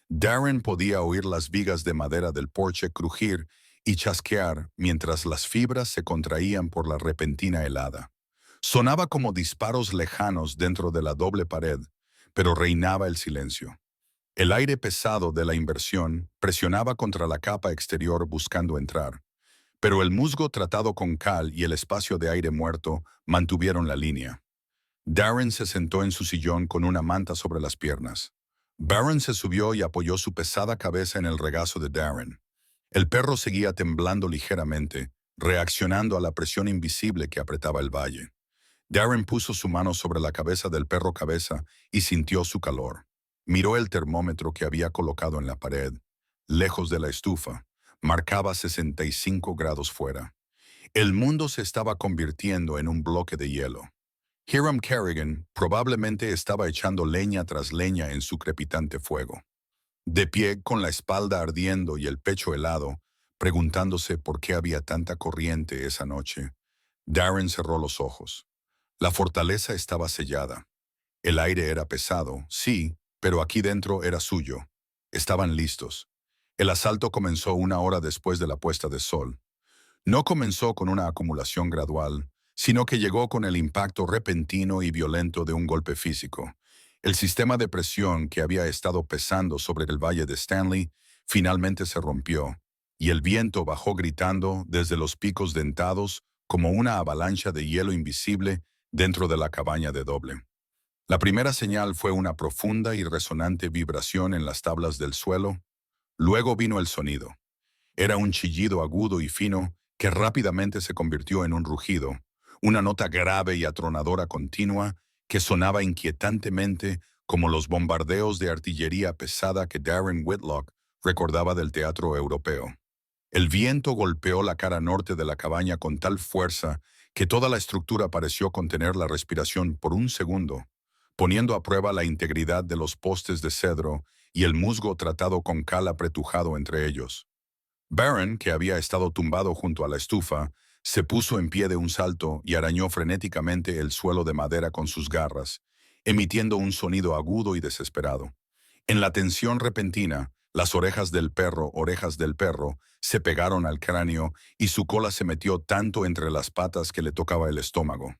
Darren podía oír las vigas de madera del porche crujir y chasquear mientras las fibras se contraían por la repentina helada. Sonaba como disparos lejanos dentro de la doble pared, pero reinaba el silencio. El aire pesado de la inversión presionaba contra la capa exterior buscando entrar, pero el musgo tratado con cal y el espacio de aire muerto mantuvieron la línea. Darren se sentó en su sillón con una manta sobre las piernas. Barron se subió y apoyó su pesada cabeza en el regazo de Darren. El perro seguía temblando ligeramente, reaccionando a la presión invisible que apretaba el valle. Darren puso su mano sobre la cabeza del perro cabeza y sintió su calor. Miró el termómetro que había colocado en la pared, lejos de la estufa. Marcaba 65 grados fuera. El mundo se estaba convirtiendo en un bloque de hielo. Hiram Kerrigan probablemente estaba echando leña tras leña en su crepitante fuego. De pie, con la espalda ardiendo y el pecho helado, preguntándose por qué había tanta corriente esa noche, Darren cerró los ojos. La fortaleza estaba sellada. El aire era pesado, sí, pero aquí dentro era suyo. Estaban listos. El asalto comenzó 1 hora después de la puesta de sol. No comenzó con una acumulación gradual, sino que llegó con el impacto repentino y violento de un golpe físico. El sistema de presión que había estado pesando sobre el valle de Stanley finalmente se rompió, y el viento bajó gritando desde los picos dentados como una avalancha de hielo invisible dentro de la cabaña de doble. La primera señal fue una profunda y resonante vibración en las tablas del suelo. Luego vino el sonido. Era un chillido agudo y fino que rápidamente se convirtió en un rugido, una nota grave y atronadora continua que sonaba inquietantemente como los bombardeos de artillería pesada que Darren Whitlock recordaba del teatro europeo. El viento golpeó la cara norte de la cabaña con tal fuerza que toda la estructura pareció contener la respiración por un segundo, poniendo a prueba la integridad de los postes de cedro y el musgo tratado con cal apretujado entre ellos. Barron, que había estado tumbado junto a la estufa, se puso en pie de un salto y arañó frenéticamente el suelo de madera con sus garras, emitiendo un sonido agudo y desesperado. En la tensión repentina, las orejas del perro, se pegaron al cráneo y su cola se metió tanto entre las patas que le tocaba el estómago.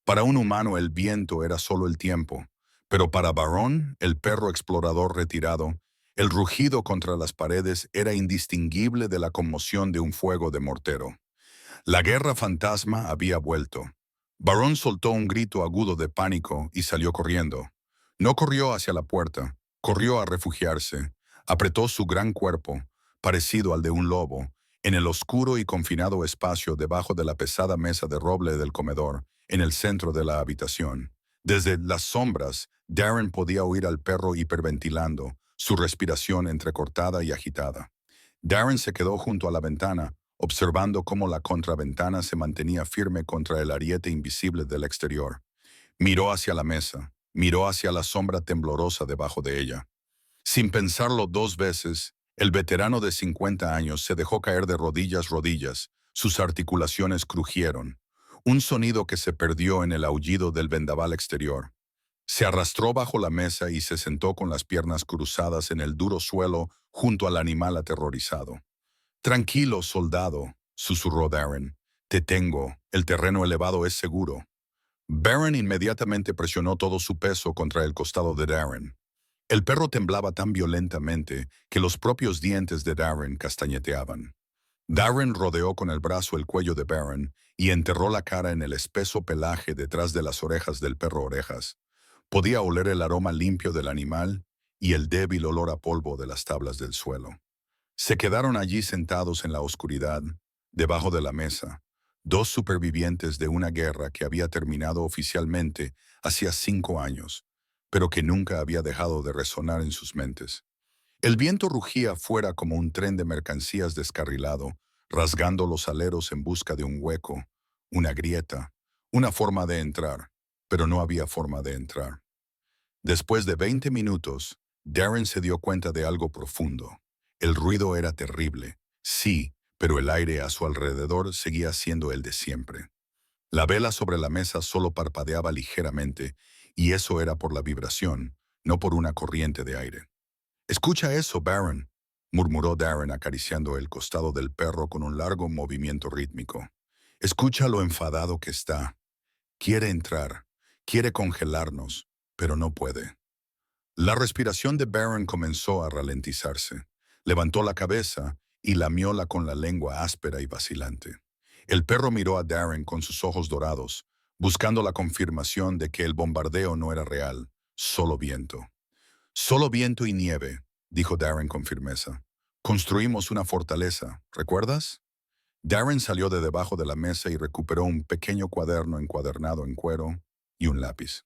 Para un humano el viento era solo el tiempo, pero para Barron, el perro explorador retirado, el rugido contra las paredes era indistinguible de la conmoción de un fuego de mortero. La guerra fantasma había vuelto. Barron soltó un grito agudo de pánico y salió corriendo. No corrió hacia la puerta, corrió a refugiarse. Apretó su gran cuerpo, parecido al de un lobo, en el oscuro y confinado espacio debajo de la pesada mesa de roble del comedor, en el centro de la habitación. Desde las sombras, Darren podía oír al perro hiperventilando, su respiración entrecortada y agitada. Darren se quedó junto a la ventana, observando cómo la contraventana se mantenía firme contra el ariete invisible del exterior. Miró hacia la mesa, miró hacia la sombra temblorosa debajo de ella. Sin pensarlo 2 veces, el veterano de 50 años se dejó caer de rodillas, sus articulaciones crujieron. Un sonido que se perdió en el aullido del vendaval exterior. Se arrastró bajo la mesa y se sentó con las piernas cruzadas en el duro suelo junto al animal aterrorizado. Tranquilo, soldado, susurró Darren. Te tengo, el terreno elevado es seguro. Barron inmediatamente presionó todo su peso contra el costado de Darren. El perro temblaba tan violentamente que los propios dientes de Darren castañeteaban. Darren rodeó con el brazo el cuello de Barron y enterró la cara en el espeso pelaje detrás de las orejas del perro orejas. Podía oler el aroma limpio del animal y el débil olor a polvo de las tablas del suelo. Se quedaron allí sentados en la oscuridad, debajo de la mesa, dos supervivientes de una guerra que había terminado oficialmente hacía 5 años, pero que nunca había dejado de resonar en sus mentes. El viento rugía fuera como un tren de mercancías descarrilado, rasgando los aleros en busca de un hueco, una grieta, una forma de entrar, pero no había forma de entrar. Después de 20 minutos, Darren se dio cuenta de algo profundo. El ruido era terrible, sí, pero el aire a su alrededor seguía siendo el de siempre. La vela sobre la mesa solo parpadeaba ligeramente, y eso era por la vibración, no por una corriente de aire. «Escucha eso, Barron», murmuró Darren acariciando el costado del perro con un largo movimiento rítmico. «Escucha lo enfadado que está. Quiere entrar, quiere congelarnos, pero no puede». La respiración de Barron comenzó a ralentizarse. Levantó la cabeza y lamióla con la lengua áspera y vacilante. El perro miró a Darren con sus ojos dorados, buscando la confirmación de que el bombardeo no era real, solo viento. «Solo viento y nieve», dijo Darren con firmeza. «Construimos una fortaleza, ¿recuerdas?» Darren salió de debajo de la mesa y recuperó un pequeño cuaderno encuadernado en cuero y un lápiz.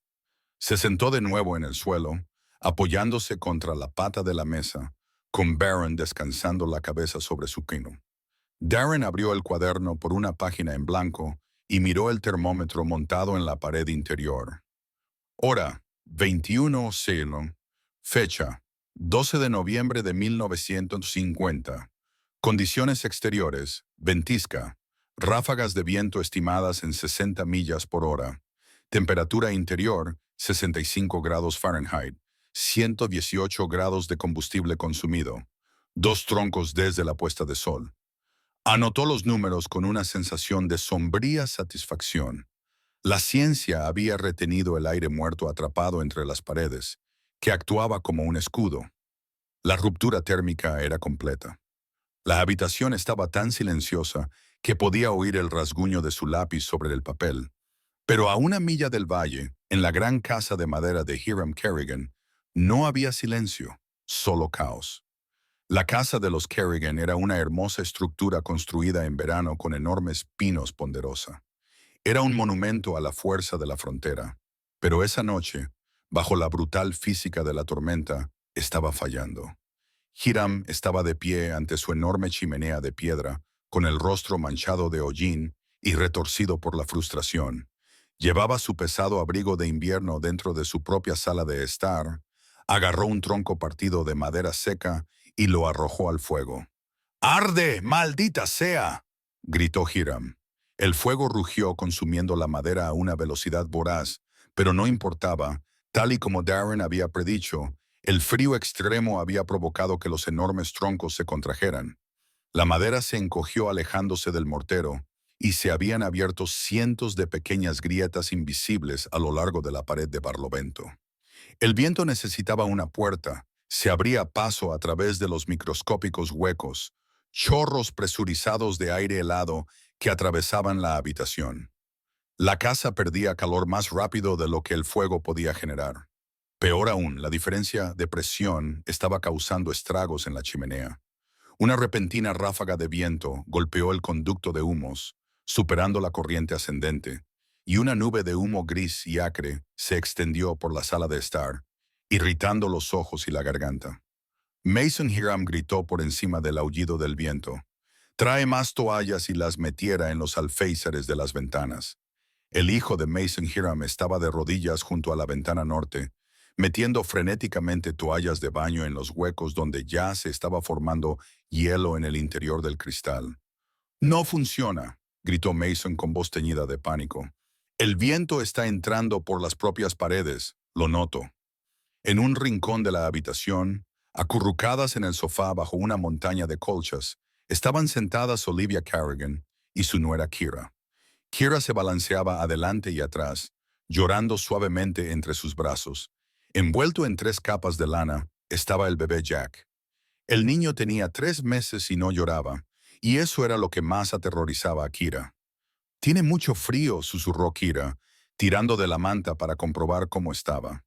Se sentó de nuevo en el suelo, apoyándose contra la pata de la mesa, con Barron descansando la cabeza sobre su crino. Darren abrió el cuaderno por una página en blanco y miró el termómetro montado en la pared interior. Hora, 21 Ceylon. Fecha, 12 de noviembre de 1950. Condiciones exteriores, ventisca. Ráfagas de viento estimadas en 60 millas por hora. Temperatura interior, 65 grados Fahrenheit. 118 grados de combustible consumido. 2 troncos desde la puesta de sol. Anotó los números con una sensación de sombría satisfacción. La ciencia había retenido el aire muerto atrapado entre las paredes, que actuaba como un escudo. La ruptura térmica era completa. La habitación estaba tan silenciosa que podía oír el rasguño de su lápiz sobre el papel. Pero a una milla del valle, en la gran casa de madera de Hiram Kerrigan, no había silencio, solo caos. La casa de los Kerrigan era una hermosa estructura construida en verano con enormes pinos ponderosa. Era un monumento a la fuerza de la frontera. Pero esa noche, bajo la brutal física de la tormenta, estaba fallando. Hiram estaba de pie ante su enorme chimenea de piedra, con el rostro manchado de hollín y retorcido por la frustración. Llevaba su pesado abrigo de invierno dentro de su propia sala de estar, agarró un tronco partido de madera seca y lo arrojó al fuego. ¡Arde, maldita sea!, gritó Hiram. El fuego rugió consumiendo la madera a una velocidad voraz, pero no importaba, tal y como Darren había predicho, el frío extremo había provocado que los enormes troncos se contrajeran. La madera se encogió alejándose del mortero, y se habían abierto cientos de pequeñas grietas invisibles a lo largo de la pared de Barlovento. El viento necesitaba una puerta, se abría paso a través de los microscópicos huecos, chorros presurizados de aire helado que atravesaban la habitación. La casa perdía calor más rápido de lo que el fuego podía generar. Peor aún, la diferencia de presión estaba causando estragos en la chimenea. Una repentina ráfaga de viento golpeó el conducto de humos, superando la corriente ascendente, y una nube de humo gris y acre se extendió por la sala de estar, irritando los ojos y la garganta. Mason Hiram gritó por encima del aullido del viento. «Trae más toallas y las metiera en los alféizares de las ventanas». El hijo de Mason Hiram estaba de rodillas junto a la ventana norte, metiendo frenéticamente toallas de baño en los huecos donde ya se estaba formando hielo en el interior del cristal. «No funciona», gritó Mason con voz teñida de pánico. «El viento está entrando por las propias paredes, lo noto». En un rincón de la habitación, acurrucadas en el sofá bajo una montaña de colchas, estaban sentadas Olivia Kerrigan y su nuera Kira. Kira se balanceaba adelante y atrás, llorando suavemente entre sus brazos. Envuelto en 3 capas de lana, estaba el bebé Jack. El niño tenía 3 meses y no lloraba, y eso era lo que más aterrorizaba a Kira. «Tiene mucho frío», susurró Kira, tirando de la manta para comprobar cómo estaba.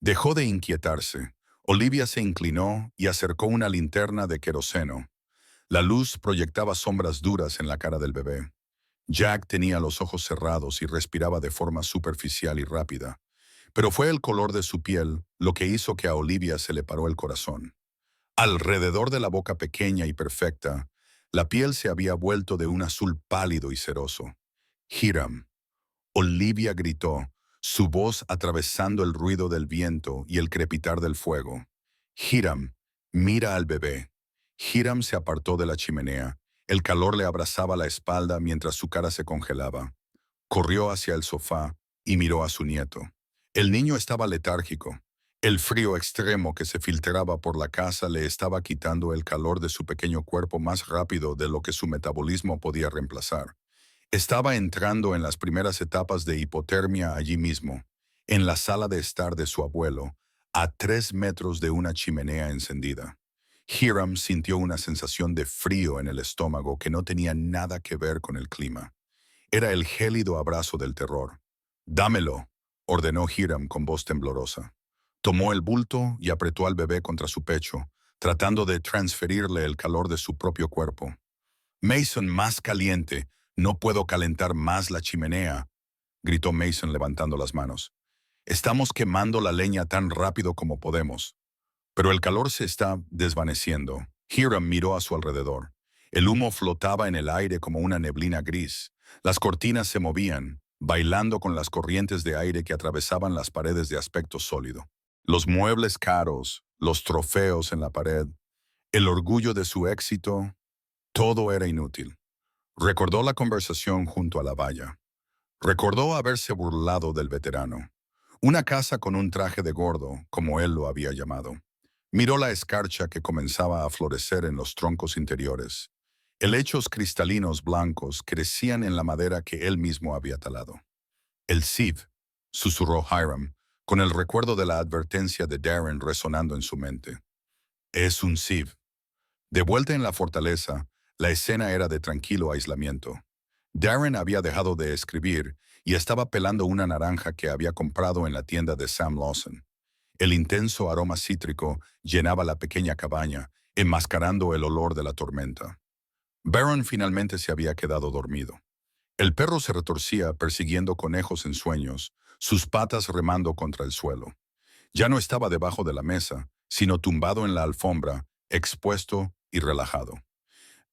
Dejó de inquietarse. Olivia se inclinó y acercó una linterna de queroseno. La luz proyectaba sombras duras en la cara del bebé. Jack tenía los ojos cerrados y respiraba de forma superficial y rápida. Pero fue el color de su piel lo que hizo que a Olivia se le paró el corazón. Alrededor de la boca pequeña y perfecta, la piel se había vuelto de un azul pálido y ceroso. «Hiram», Olivia gritó, su voz atravesando el ruido del viento y el crepitar del fuego. «Hiram, mira al bebé». Hiram se apartó de la chimenea. El calor le abrazaba la espalda mientras su cara se congelaba. Corrió hacia el sofá y miró a su nieto. El niño estaba letárgico. El frío extremo que se filtraba por la casa le estaba quitando el calor de su pequeño cuerpo más rápido de lo que su metabolismo podía reemplazar. Estaba entrando en las primeras etapas de hipotermia allí mismo, en la sala de estar de su abuelo, a 3 metros de una chimenea encendida. Hiram sintió una sensación de frío en el estómago que no tenía nada que ver con el clima. Era el gélido abrazo del terror. «Dámelo», ordenó Hiram con voz temblorosa. Tomó el bulto y apretó al bebé contra su pecho, tratando de transferirle el calor de su propio cuerpo. «Mason, más caliente. No puedo calentar más la chimenea», gritó Mason levantando las manos. «Estamos quemando la leña tan rápido como podemos». Pero el calor se está desvaneciendo. Hiram miró a su alrededor. El humo flotaba en el aire como una neblina gris. Las cortinas se movían, bailando con las corrientes de aire que atravesaban las paredes de aspecto sólido. Los muebles caros, los trofeos en la pared, el orgullo de su éxito, todo era inútil. Recordó la conversación junto a la valla. Recordó haberse burlado del veterano. Una casa con un traje de gordo, como él lo había llamado. Miró la escarcha que comenzaba a florecer en los troncos interiores. Helechos cristalinos blancos crecían en la madera que él mismo había talado. El Civ, susurró Hiram, con el recuerdo de la advertencia de Darren resonando en su mente. Es un Civ. De vuelta en la fortaleza, la escena era de tranquilo aislamiento. Darren había dejado de escribir y estaba pelando una naranja que había comprado en la tienda de Sam Lawson. El intenso aroma cítrico llenaba la pequeña cabaña, enmascarando el olor de la tormenta. Baron finalmente se había quedado dormido. El perro se retorcía persiguiendo conejos en sueños, sus patas remando contra el suelo. Ya no estaba debajo de la mesa, sino tumbado en la alfombra, expuesto y relajado.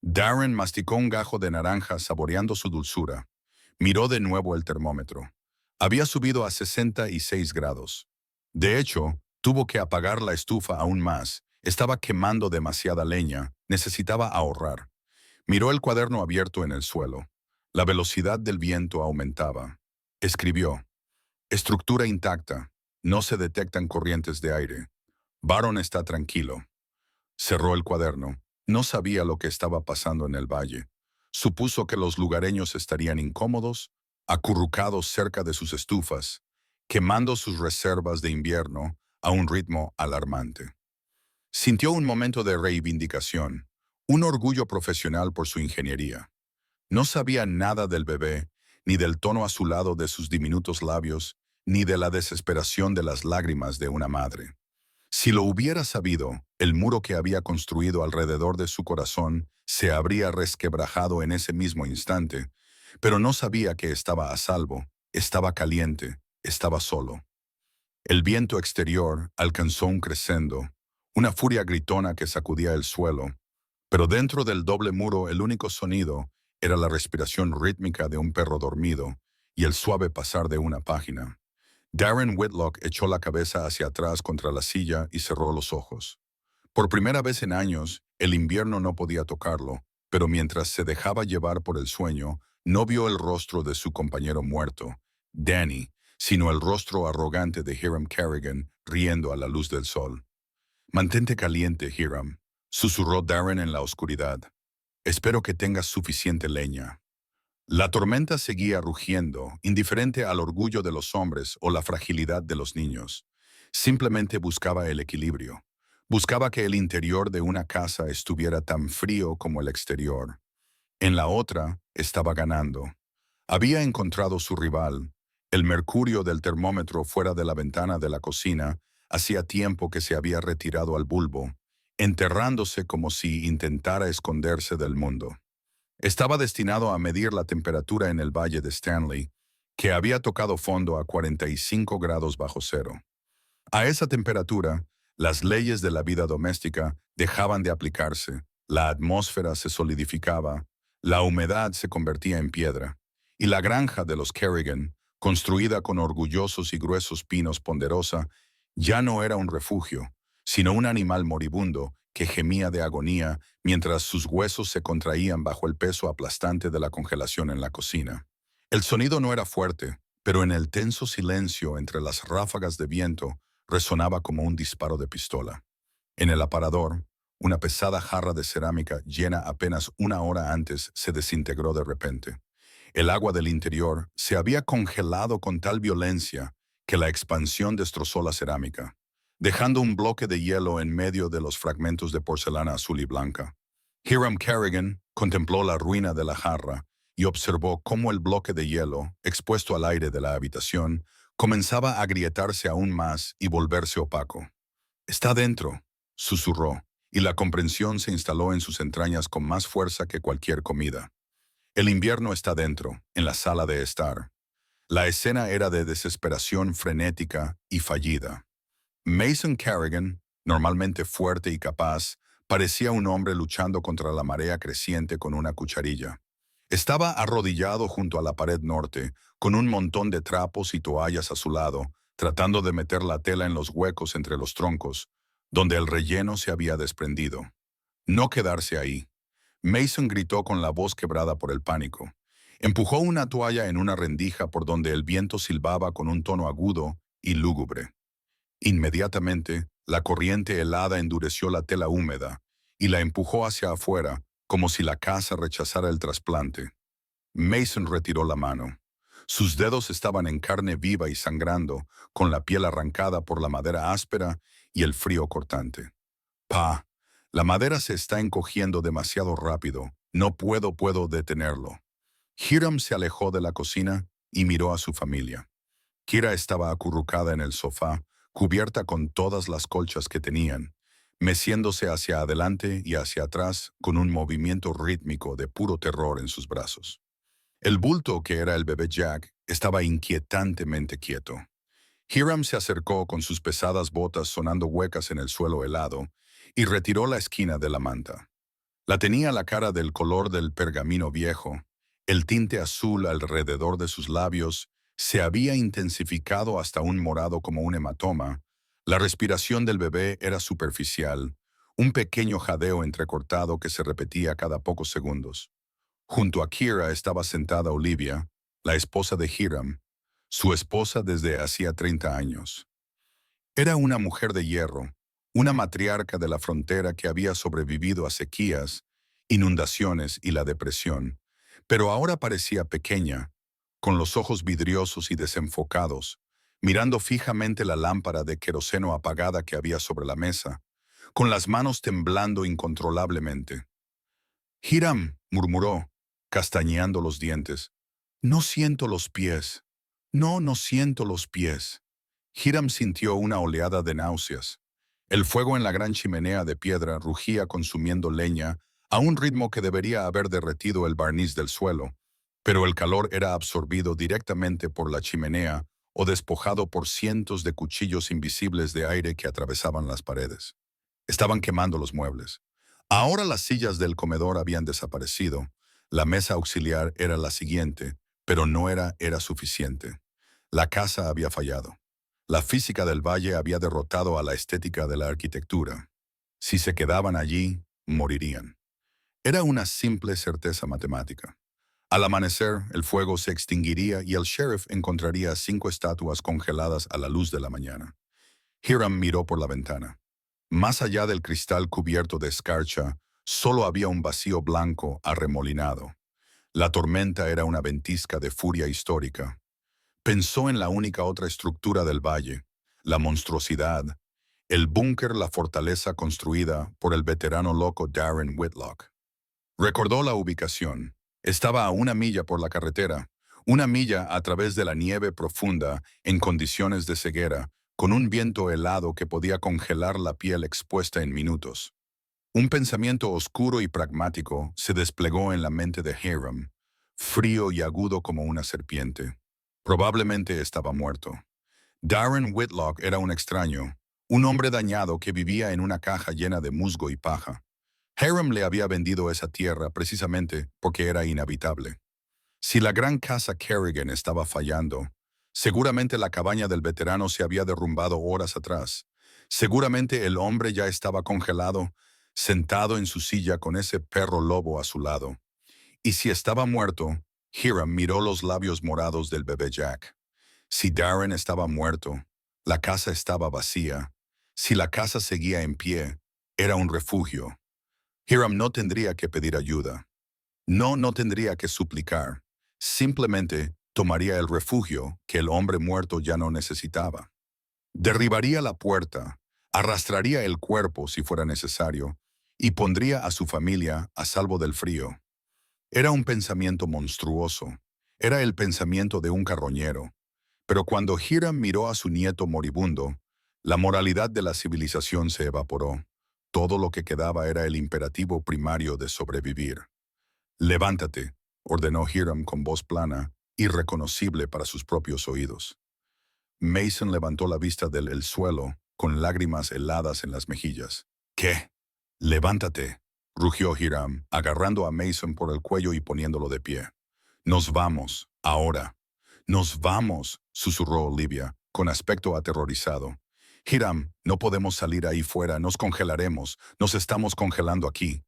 Darren masticó un gajo de naranja saboreando su dulzura. Miró de nuevo el termómetro. Había subido a 66 grados. De hecho, tuvo que apagar la estufa aún más. Estaba quemando demasiada leña, necesitaba ahorrar. Miró el cuaderno abierto en el suelo. La velocidad del viento aumentaba. Escribió: estructura intacta. No se detectan corrientes de aire. Baron está tranquilo. Cerró el cuaderno. No sabía lo que estaba pasando en el valle. Supuso que los lugareños estarían incómodos, acurrucados cerca de sus estufas, quemando sus reservas de invierno a un ritmo alarmante. Sintió un momento de reivindicación, un orgullo profesional por su ingeniería. No sabía nada del bebé, ni del tono azulado de sus diminutos labios, ni de la desesperación de las lágrimas de una madre. Si lo hubiera sabido, el muro que había construido alrededor de su corazón se habría resquebrajado en ese mismo instante, pero no sabía que estaba a salvo, estaba caliente, estaba solo. El viento exterior alcanzó un crescendo, una furia gritona que sacudía el suelo, pero dentro del doble muro el único sonido era la respiración rítmica de un perro dormido y el suave pasar de una página. Darren Whitlock echó la cabeza hacia atrás contra la silla y cerró los ojos. Por primera vez en años, el invierno no podía tocarlo, pero mientras se dejaba llevar por el sueño, no vio el rostro de su compañero muerto, Danny, sino el rostro arrogante de Hiram Kerrigan riendo a la luz del sol. «Mantente caliente, Hiram», susurró Darren en la oscuridad. «Espero que tengas suficiente leña». La tormenta seguía rugiendo, indiferente al orgullo de los hombres o la fragilidad de los niños. Simplemente buscaba el equilibrio. Buscaba que el interior de una casa estuviera tan frío como el exterior. En la otra, estaba ganando. Había encontrado su rival. El mercurio del termómetro fuera de la ventana de la cocina hacía tiempo que se había retirado al bulbo, enterrándose como si intentara esconderse del mundo. Estaba destinado a medir la temperatura en el valle de Stanley, que había tocado fondo a 45 grados bajo cero. A esa temperatura, las leyes de la vida doméstica dejaban de aplicarse, la atmósfera se solidificaba, la humedad se convertía en piedra, y la granja de los Kerrigan, construida con orgullosos y gruesos pinos ponderosa, ya no era un refugio, sino un animal moribundo que gemía de agonía mientras sus huesos se contraían bajo el peso aplastante de la congelación en la cocina. El sonido no era fuerte, pero en el tenso silencio entre las ráfagas de viento resonaba como un disparo de pistola. En el aparador, una pesada jarra de cerámica llena apenas una hora antes se desintegró de repente. El agua del interior se había congelado con tal violencia que la expansión destrozó la cerámica, dejando un bloque de hielo en medio de los fragmentos de porcelana azul y blanca. Hiram Kerrigan contempló la ruina de la jarra y observó cómo el bloque de hielo, expuesto al aire de la habitación, comenzaba a agrietarse aún más y volverse opaco. «Está dentro», susurró, y la comprensión se instaló en sus entrañas con más fuerza que cualquier comida. El invierno está dentro, en la sala de estar. La escena era de desesperación frenética y fallida. Mason Kerrigan, normalmente fuerte y capaz, Parecía un hombre luchando contra la marea creciente con una cucharilla. Estaba arrodillado junto a la pared norte, con un montón de trapos y toallas a su lado, tratando de meter la tela en los huecos entre los troncos, donde el relleno se había desprendido. No quedarse ahí. Mason gritó con la voz quebrada por el pánico. Empujó una toalla en una rendija por donde el viento silbaba con un tono agudo y lúgubre. Inmediatamente, la corriente helada endureció la tela húmeda y la empujó hacia afuera, como si la casa rechazara el trasplante. Mason retiró la mano. Sus dedos estaban en carne viva y sangrando, con la piel arrancada por la madera áspera y el frío cortante. Pa, la madera se está encogiendo demasiado rápido. No puedo detenerlo. Hiram se alejó de la cocina y miró a su familia. Kira estaba acurrucada en el sofá, cubierta con todas las colchas que tenían, meciéndose hacia adelante y hacia atrás con un movimiento rítmico de puro terror en sus brazos. El bulto, que era el bebé Jack, estaba inquietantemente quieto. Hiram se acercó con sus pesadas botas sonando huecas en el suelo helado y retiró la esquina de la manta. La tenía la cara del color del pergamino viejo, el tinte azul alrededor de sus labios se había intensificado hasta un morado como un hematoma. La respiración del bebé era superficial, un pequeño jadeo entrecortado que se repetía cada pocos segundos. Junto a Kira estaba sentada Olivia, la esposa de Hiram, su esposa desde hacía 30 años. Era una mujer de hierro, una matriarca de la frontera que había sobrevivido a sequías, inundaciones y la depresión, pero ahora parecía pequeña, con los ojos vidriosos y desenfocados, mirando fijamente la lámpara de queroseno apagada que había sobre la mesa, con las manos temblando incontrolablemente. Hiram, murmuró, castañeando los dientes. No siento los pies. No siento los pies. Hiram sintió una oleada de náuseas. El fuego en la gran chimenea de piedra rugía consumiendo leña a un ritmo que debería haber derretido el barniz del suelo, pero el calor era absorbido directamente por la chimenea o despojado por cientos de cuchillos invisibles de aire que atravesaban las paredes. Estaban quemando los muebles. Ahora las sillas del comedor habían desaparecido. La mesa auxiliar era la siguiente, pero no era suficiente. La casa había fallado. La física del valle había derrotado a la estética de la arquitectura. Si se quedaban allí, morirían. Era una simple certeza matemática. Al amanecer, el fuego se extinguiría y el sheriff encontraría 5 estatuas congeladas a la luz de la mañana. Hiram miró por la ventana. Más allá del cristal cubierto de escarcha, solo había un vacío blanco arremolinado. La tormenta era una ventisca de furia histórica. Pensó en la única otra estructura del valle, la monstruosidad, el búnker, la fortaleza construida por el veterano loco Darren Whitlock. Recordó la ubicación. Estaba a 1 milla por la carretera, 1 milla a través de la nieve profunda en condiciones de ceguera, con un viento helado que podía congelar la piel expuesta en minutos. Un pensamiento oscuro y pragmático se desplegó en la mente de Hiram, frío y agudo como una serpiente. Probablemente estaba muerto. Darren Whitlock era un extraño, un hombre dañado que vivía en una caja llena de musgo y paja. Hiram le había vendido esa tierra precisamente porque era inhabitable. Si la gran casa Kerrigan estaba fallando, seguramente la cabaña del veterano se había derrumbado horas atrás. Seguramente el hombre ya estaba congelado, sentado en su silla con ese perro lobo a su lado. Y si estaba muerto, Hiram miró los labios morados del bebé Jack. Si Darren estaba muerto, la casa estaba vacía. Si la casa seguía en pie, era un refugio. Hiram no tendría que pedir ayuda. No tendría que suplicar. Simplemente tomaría el refugio que el hombre muerto ya no necesitaba. Derribaría la puerta, arrastraría el cuerpo si fuera necesario, y pondría a su familia a salvo del frío. Era un pensamiento monstruoso. Era el pensamiento de un carroñero. Pero cuando Hiram miró a su nieto moribundo, la moralidad de la civilización se evaporó. Todo lo que quedaba era el imperativo primario de sobrevivir. «Levántate», ordenó Hiram con voz plana, irreconocible para sus propios oídos. Mason levantó la vista del suelo, con lágrimas heladas en las mejillas. «¿Qué? Levántate, rugió Hiram, agarrando a Mason por el cuello y poniéndolo de pie. Nos vamos, ahora. Nos vamos, susurró Olivia, con aspecto aterrorizado. Hiram, no podemos salir ahí fuera, nos congelaremos, nos estamos congelando aquí.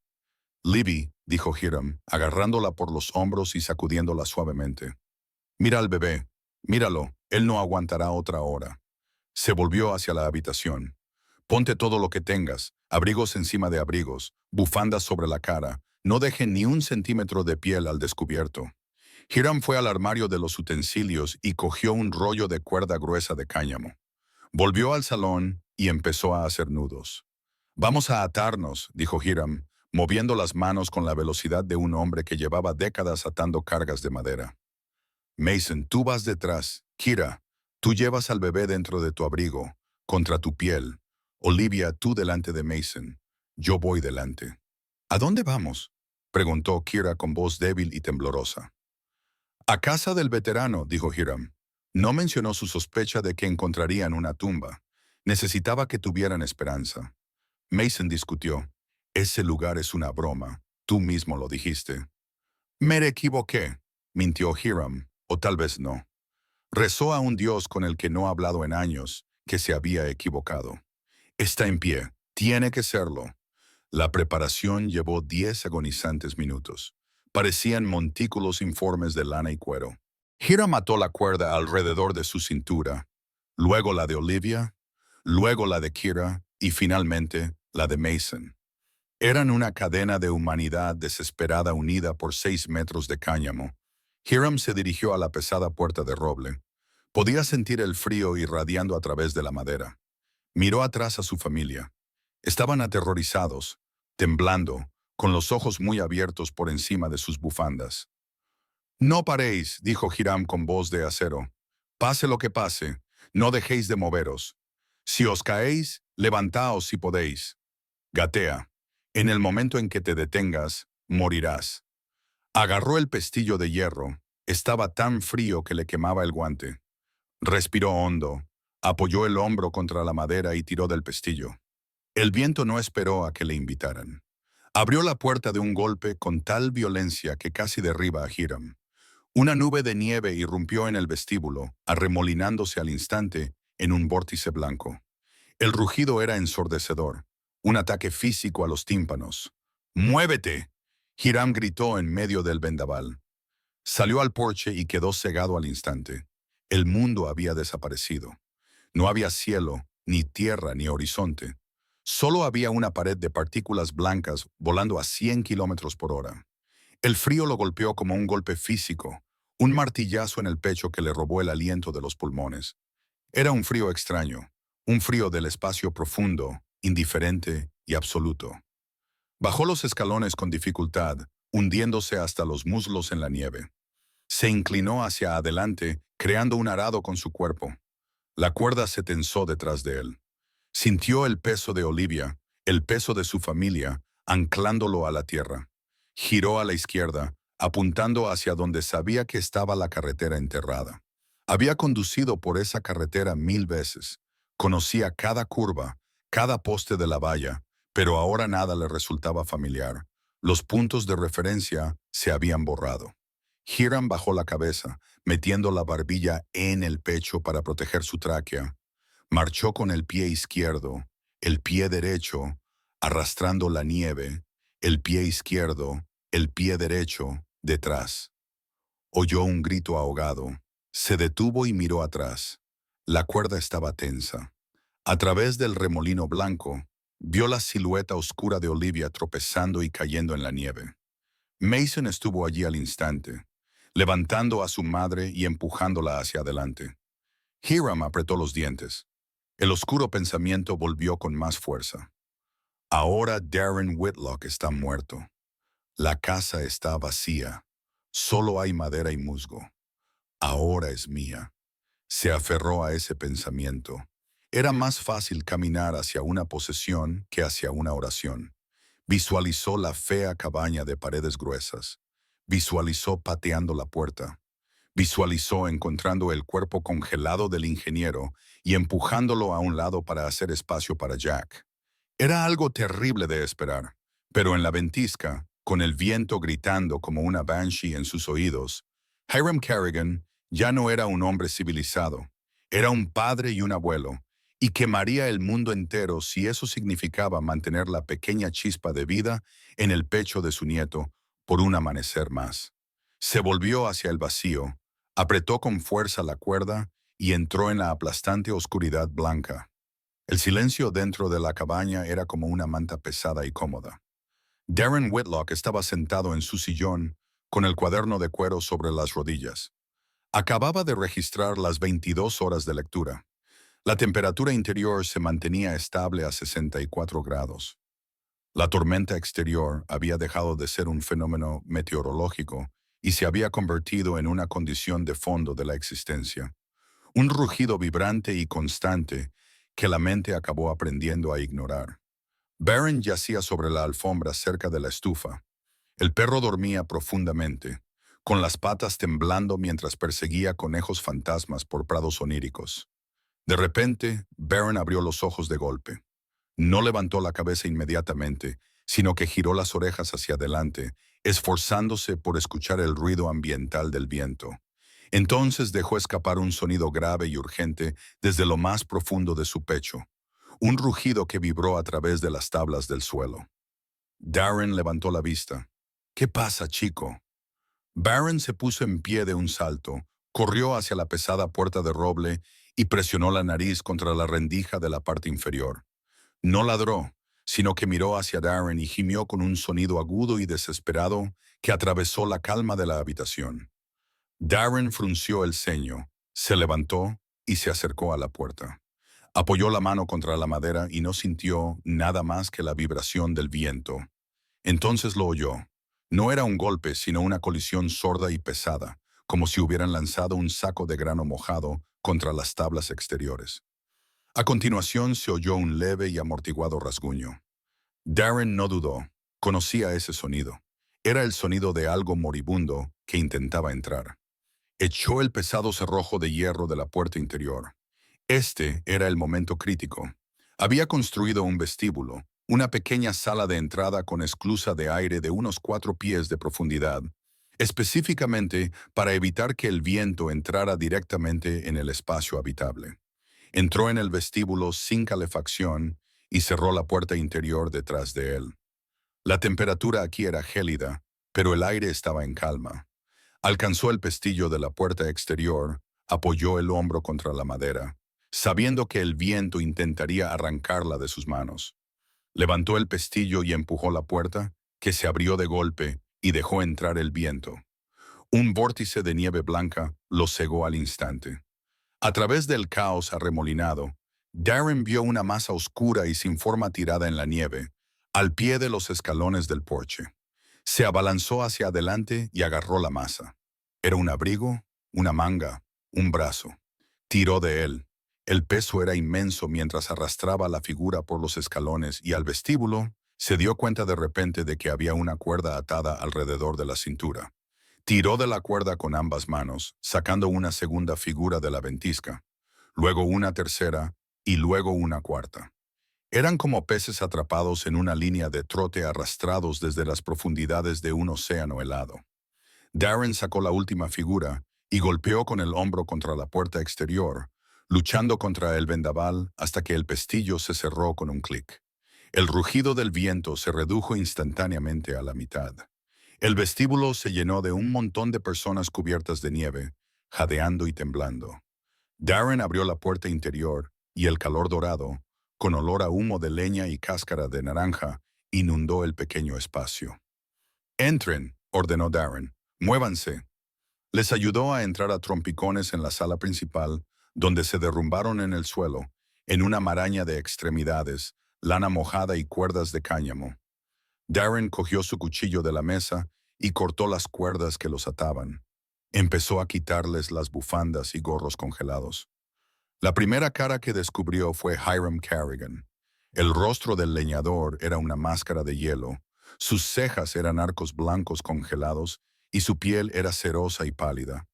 Libby, dijo Hiram, agarrándola por los hombros y sacudiéndola suavemente. Mira al bebé, míralo, él no aguantará otra hora. Se volvió hacia la habitación. Ponte todo lo que tengas, abrigos encima de abrigos, bufandas sobre la cara, no deje ni un centímetro de piel al descubierto. Hiram fue al armario de los utensilios y cogió un rollo de cuerda gruesa de cáñamo. Volvió al salón y empezó a hacer nudos. Vamos a atarnos, dijo Hiram, moviendo las manos con la velocidad de un hombre que llevaba décadas atando cargas de madera. Mason, tú vas detrás. Kira, tú llevas al bebé dentro de tu abrigo, contra tu piel. Olivia, tú delante de Mason. Yo voy delante. ¿A dónde vamos?, preguntó Kira con voz débil y temblorosa. A casa del veterano, dijo Hiram. No mencionó su sospecha de que encontrarían una tumba. Necesitaba que tuvieran esperanza. Mason discutió. Ese lugar es una broma. Tú mismo lo dijiste. Me equivoqué, mintió Hiram, o tal vez no. Rezó a un Dios con el que no ha hablado en años, que se había equivocado. Está en pie. Tiene que serlo. La preparación llevó 10 agonizantes minutos. Parecían montículos informes de lana y cuero. Hiram ató la cuerda alrededor de su cintura, luego la de Olivia, luego la de Kira y finalmente la de Mason. Eran una cadena de humanidad desesperada unida por 6 metros de cáñamo. Hiram se dirigió a la pesada puerta de roble. Podía sentir el frío irradiando a través de la madera. Miró atrás a su familia. Estaban aterrorizados, temblando, con los ojos muy abiertos por encima de sus bufandas. No paréis, dijo Hiram con voz de acero. Pase lo que pase, no dejéis de moveros. Si os caéis, levantaos si podéis. Gatea. En el momento en que te detengas, morirás. Agarró el pestillo de hierro. Estaba tan frío que le quemaba el guante. Respiró hondo, apoyó el hombro contra la madera y tiró del pestillo. El viento no esperó a que le invitaran. Abrió la puerta de un golpe con tal violencia que casi derriba a Hiram. Una nube de nieve irrumpió en el vestíbulo, arremolinándose al instante en un vórtice blanco. El rugido era ensordecedor, un ataque físico a los tímpanos. ¡Muévete!, Hiram gritó en medio del vendaval. Salió al porche y quedó cegado al instante. El mundo había desaparecido. No había cielo, ni tierra, ni horizonte. Solo había una pared de partículas blancas volando a 100 kilómetros por hora. El frío lo golpeó como un golpe físico, un martillazo en el pecho que le robó el aliento de los pulmones. Era un frío extraño, un frío del espacio profundo, indiferente y absoluto. Bajó los escalones con dificultad, hundiéndose hasta los muslos en la nieve. Se inclinó hacia adelante, creando un arado con su cuerpo. La cuerda se tensó detrás de él. Sintió el peso de Olivia, el peso de su familia, anclándolo a la tierra. Giró a la izquierda, apuntando hacia donde sabía que estaba la carretera enterrada. Había conducido por esa carretera 1000 veces. Conocía cada curva, cada poste de la valla, pero ahora nada le resultaba familiar. Los puntos de referencia se habían borrado. Hiram bajó la cabeza, metiendo la barbilla en el pecho para proteger su tráquea. Marchó con el pie izquierdo, el pie derecho, arrastrando la nieve, el pie izquierdo, el pie derecho, detrás. Oyó un grito ahogado. Se detuvo y miró atrás. La cuerda estaba tensa. A través del remolino blanco, vio la silueta oscura de Olivia tropezando y cayendo en la nieve. Mason estuvo allí al instante, levantando a su madre y empujándola hacia adelante. Hiram apretó los dientes. El oscuro pensamiento volvió con más fuerza. Ahora Darren Whitlock está muerto. La casa está vacía. Solo hay madera y musgo. Ahora es mía. Se aferró a ese pensamiento. Era más fácil caminar hacia una posesión que hacia una oración. Visualizó la fea cabaña de paredes gruesas. Visualizó pateando la puerta. Visualizó encontrando el cuerpo congelado del ingeniero y empujándolo a un lado para hacer espacio para Jack. Era algo terrible de esperar, pero en la ventisca, con el viento gritando como una banshee en sus oídos, Hiram Kerrigan ya no era un hombre civilizado, era un padre y un abuelo, y quemaría el mundo entero si eso significaba mantener la pequeña chispa de vida en el pecho de su nieto por un amanecer más. Se volvió hacia el vacío, apretó con fuerza la cuerda y entró en la aplastante oscuridad blanca. El silencio dentro de la cabaña era como una manta pesada y cómoda. Darren Whitlock estaba sentado en su sillón, con el cuaderno de cuero sobre las rodillas. Acababa de registrar las 22 horas de lectura. La temperatura interior se mantenía estable a 64 grados. La tormenta exterior había dejado de ser un fenómeno meteorológico y se había convertido en una condición de fondo de la existencia. Un rugido vibrante y constante que la mente acabó aprendiendo a ignorar. Barron yacía sobre la alfombra cerca de la estufa. El perro dormía profundamente, con las patas temblando mientras perseguía conejos fantasmas por prados oníricos. De repente, Barron abrió los ojos de golpe. No levantó la cabeza inmediatamente, sino que giró las orejas hacia adelante, esforzándose por escuchar el ruido ambiental del viento. Entonces dejó escapar un sonido grave y urgente desde lo más profundo de su pecho, un rugido que vibró a través de las tablas del suelo. Darren levantó la vista. ¿Qué pasa, chico? Barron se puso en pie de un salto, corrió hacia la pesada puerta de roble y presionó la nariz contra la rendija de la parte inferior. No ladró, sino que miró hacia Darren y gimió con un sonido agudo y desesperado que atravesó la calma de la habitación. Darren frunció el ceño, se levantó y se acercó a la puerta. Apoyó la mano contra la madera y no sintió nada más que la vibración del viento. Entonces lo oyó. No era un golpe, sino una colisión sorda y pesada, como si hubieran lanzado un saco de grano mojado contra las tablas exteriores. A continuación se oyó un leve y amortiguado rasguño. Darren no dudó. Conocía ese sonido. Era el sonido de algo moribundo que intentaba entrar. Echó el pesado cerrojo de hierro de la puerta interior. Este era el momento crítico. Había construido un vestíbulo, una pequeña sala de entrada con esclusa de aire de unos 4 pies de profundidad, específicamente para evitar que el viento entrara directamente en el espacio habitable. Entró en el vestíbulo sin calefacción y cerró la puerta interior detrás de él. La temperatura aquí era gélida, pero el aire estaba en calma. Alcanzó el pestillo de la puerta exterior, apoyó el hombro contra la madera, sabiendo que el viento intentaría arrancarla de sus manos. Levantó el pestillo y empujó la puerta, que se abrió de golpe y dejó entrar el viento. Un vórtice de nieve blanca lo cegó al instante. A través del caos arremolinado, Darren vio una masa oscura y sin forma tirada en la nieve, al pie de los escalones del porche. Se abalanzó hacia adelante y agarró la masa. Era un abrigo, una manga, un brazo. Tiró de él. El peso era inmenso mientras arrastraba la figura por los escalones y al vestíbulo se dio cuenta de repente de que había una cuerda atada alrededor de la cintura. Tiró de la cuerda con ambas manos, sacando una segunda figura de la ventisca, luego una tercera y luego una cuarta. Eran como peces atrapados en una línea de trote arrastrados desde las profundidades de un océano helado. Darren sacó la última figura y golpeó con el hombro contra la puerta exterior, luchando contra el vendaval hasta que el pestillo se cerró con un clic. El rugido del viento se redujo instantáneamente a la mitad. El vestíbulo se llenó de un montón de personas cubiertas de nieve, jadeando y temblando. Darren abrió la puerta interior y el calor dorado, con olor a humo de leña y cáscara de naranja, inundó el pequeño espacio. «Entren», ordenó Darren. «Muévanse». Les ayudó a entrar a trompicones en la sala principal, donde se derrumbaron en el suelo, en una maraña de extremidades, lana mojada y cuerdas de cáñamo. Darren cogió su cuchillo de la mesa y cortó las cuerdas que los ataban. Empezó a quitarles las bufandas y gorros congelados. La primera cara que descubrió fue Hiram Kerrigan. El rostro del leñador era una máscara de hielo, sus cejas eran arcos blancos congelados y su piel era cerosa y pálida.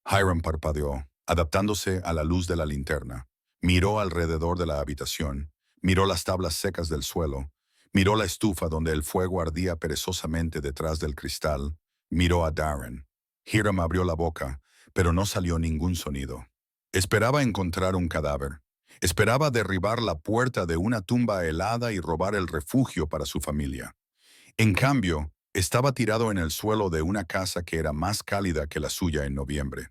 Hiram parpadeó, adaptándose a la luz de la linterna. Miró alrededor de la habitación, Miró las tablas secas del suelo. Miró la estufa donde el fuego ardía perezosamente detrás del cristal. Miró a Darren. Hiram abrió la boca, pero no salió ningún sonido. Esperaba encontrar un cadáver. Esperaba derribar la puerta de una tumba helada y robar el refugio para su familia. En cambio, estaba tirado en el suelo de una casa que era más cálida que la suya en noviembre.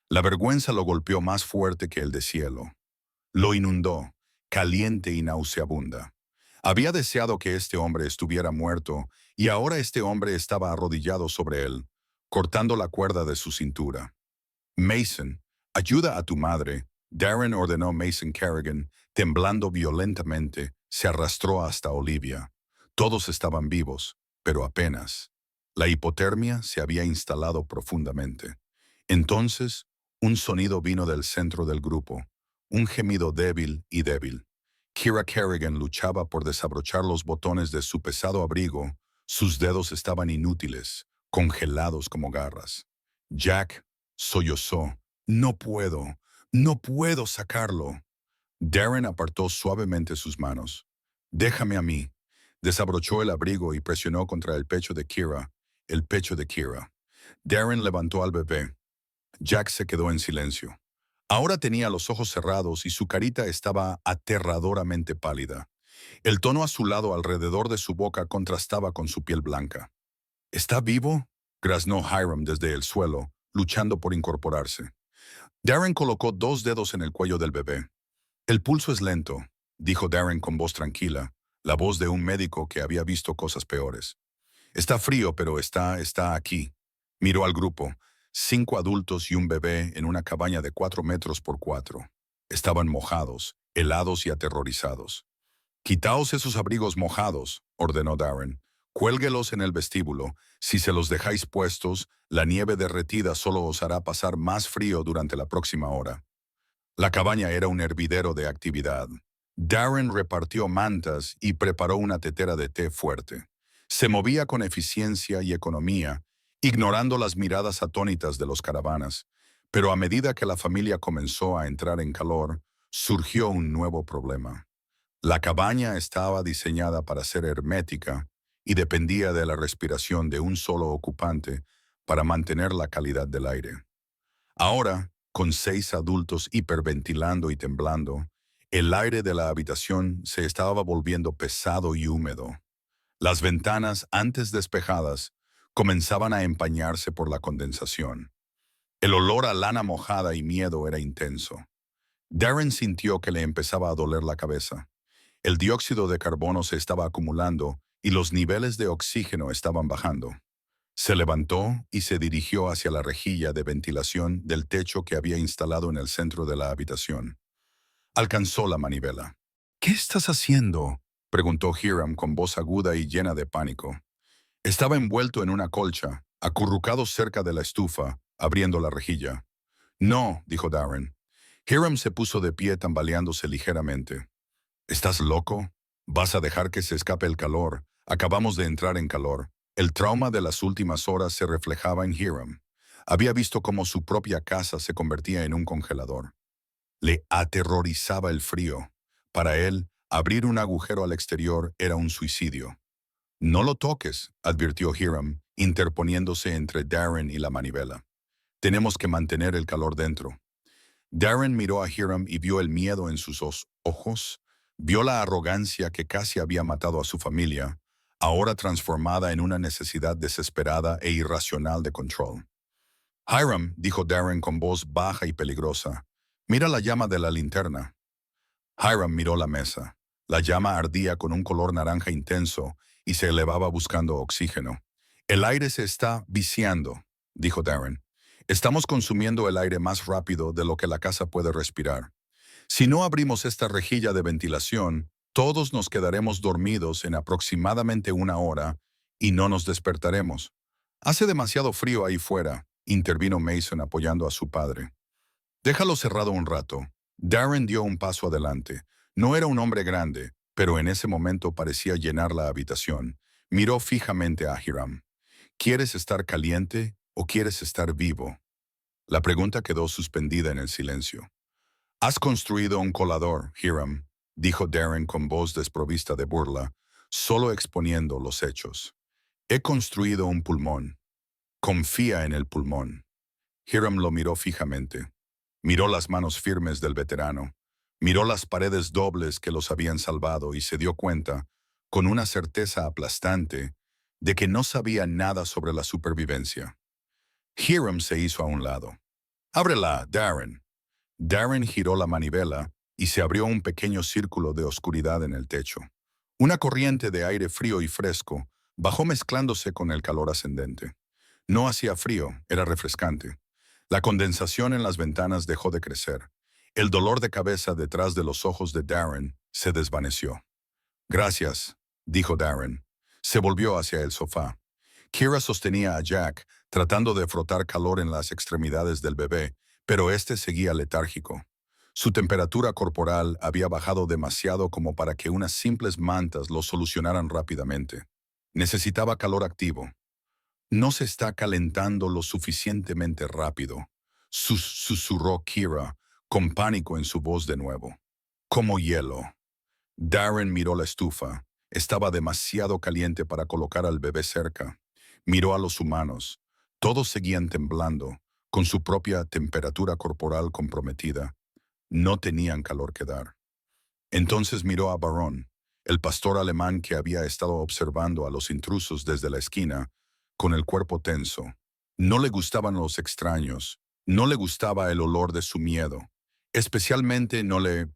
La vergüenza lo golpeó más fuerte que el deshielo. Lo inundó, caliente y nauseabunda. Había deseado que este hombre estuviera muerto, y ahora este hombre estaba arrodillado sobre él, cortando la cuerda de su cintura. Mason, ayuda a tu madre. Darren ordenó Mason Kerrigan, temblando violentamente, se arrastró hasta Olivia. Todos estaban vivos, pero apenas. La hipotermia se había instalado profundamente. Entonces, un sonido vino del centro del grupo, un gemido débil y débil. Kira Kerrigan luchaba por desabrochar los botones de su pesado abrigo. Sus dedos estaban inútiles, congelados como garras. Jack sollozó. No puedo, no puedo sacarlo. Darren apartó suavemente sus manos. Déjame a mí. Desabrochó el abrigo y presionó contra el pecho de Kira, el pecho de Kira. Darren levantó al bebé. Jack se quedó en silencio. Ahora tenía los ojos cerrados y su carita estaba aterradoramente pálida. El tono azulado alrededor de su boca contrastaba con su piel blanca. ¿Está vivo?, graznó Hiram desde el suelo, luchando por incorporarse. Darren colocó 2 dedos en el cuello del bebé. El pulso es lento, dijo Darren con voz tranquila, la voz de un médico que había visto cosas peores. Está frío, pero está aquí. Miró al grupo. 5 adultos y un bebé en una cabaña de 4 metros por 4. Estaban mojados, helados y aterrorizados. «Quitaos esos abrigos mojados», ordenó Darren. «Cuélguelos en el vestíbulo. Si se los dejáis puestos, la nieve derretida solo os hará pasar más frío durante la próxima hora». La cabaña era un hervidero de actividad. Darren repartió mantas y preparó una tetera de té fuerte. Se movía con eficiencia y economía, ignorando las miradas atónitas de los caravanas. Pero a medida que la familia comenzó a entrar en calor, surgió un nuevo problema. La cabaña estaba diseñada para ser hermética y dependía de la respiración de un solo ocupante para mantener la calidad del aire. Ahora, con 6 adultos hiperventilando y temblando, el aire de la habitación se estaba volviendo pesado y húmedo. Las ventanas, antes despejadas, comenzaban a empañarse por la condensación. El olor a lana mojada y miedo era intenso. Darren sintió que le empezaba a doler la cabeza. El dióxido de carbono se estaba acumulando y los niveles de oxígeno estaban bajando. Se levantó y se dirigió hacia la rejilla de ventilación del techo que había instalado en el centro de la habitación. Alcanzó la manivela. «¿Qué estás haciendo?», preguntó Hiram con voz aguda y llena de pánico. Estaba envuelto en una colcha, acurrucado cerca de la estufa, abriendo la rejilla. «No», dijo Darren. Hiram se puso de pie tambaleándose ligeramente. «¿Estás loco? Vas a dejar que se escape el calor. Acabamos de entrar en calor». El trauma de las últimas horas se reflejaba en Hiram. Había visto cómo su propia casa se convertía en un congelador. Le aterrorizaba el frío. Para él, abrir un agujero al exterior era un suicidio. «No lo toques», advirtió Hiram, interponiéndose entre Darren y la manivela. «Tenemos que mantener el calor dentro». Darren miró a Hiram y vio el miedo en sus ojos, vio la arrogancia que casi había matado a su familia, ahora transformada en una necesidad desesperada e irracional de control. «Hiram», dijo Darren con voz baja y peligrosa, «mira la llama de la linterna». Hiram miró la mesa. La llama ardía con un color naranja intenso y se elevaba buscando oxígeno. «El aire se está viciando», dijo Darren. «Estamos consumiendo el aire más rápido de lo que la casa puede respirar. Si no abrimos esta rejilla de ventilación, todos nos quedaremos dormidos en aproximadamente 1 hora y no nos despertaremos». «Hace demasiado frío ahí fuera», intervino Mason apoyando a su padre. «Déjalo cerrado un rato». Darren dio un paso adelante. No era un hombre grande, pero en ese momento parecía llenar la habitación. Miró fijamente a Hiram. «¿Quieres estar caliente o quieres estar vivo?». La pregunta quedó suspendida en el silencio. «Has construido un colador, Hiram». dijo Darren con voz desprovista de burla, solo exponiendo los hechos. He construido un pulmón. Confía en el pulmón. Hiram lo miró fijamente. Miró las manos firmes del veterano. Miró las paredes dobles que los habían salvado y se dio cuenta, con una certeza aplastante, de que no sabía nada sobre la supervivencia. Hiram se hizo a un lado. «Ábrela, Darren». Darren giró la manivela y se abrió un pequeño círculo de oscuridad en el techo. Una corriente de aire frío y fresco bajó mezclándose con el calor ascendente. No hacía frío, era refrescante. La condensación en las ventanas dejó de crecer. El dolor de cabeza detrás de los ojos de Darren se desvaneció. «Gracias», dijo Darren. Se volvió hacia el sofá. Kira sostenía a Jack, tratando de frotar calor en las extremidades del bebé, pero éste seguía letárgico. Su temperatura corporal había bajado demasiado como para que unas simples mantas lo solucionaran rápidamente. Necesitaba calor activo. «No se está calentando lo suficientemente rápido», susurró Kira, con pánico en su voz de nuevo. «Como hielo». Darren miró la estufa. Estaba demasiado caliente para colocar al bebé cerca. Miró a los humanos. Todos seguían temblando, con su propia temperatura corporal comprometida. No tenían calor que dar. Entonces miró a Barón, el pastor alemán que había estado observando a los intrusos desde la esquina, con el cuerpo tenso. No le gustaban los extraños. No le gustaba el olor de su miedo. Especialmente no le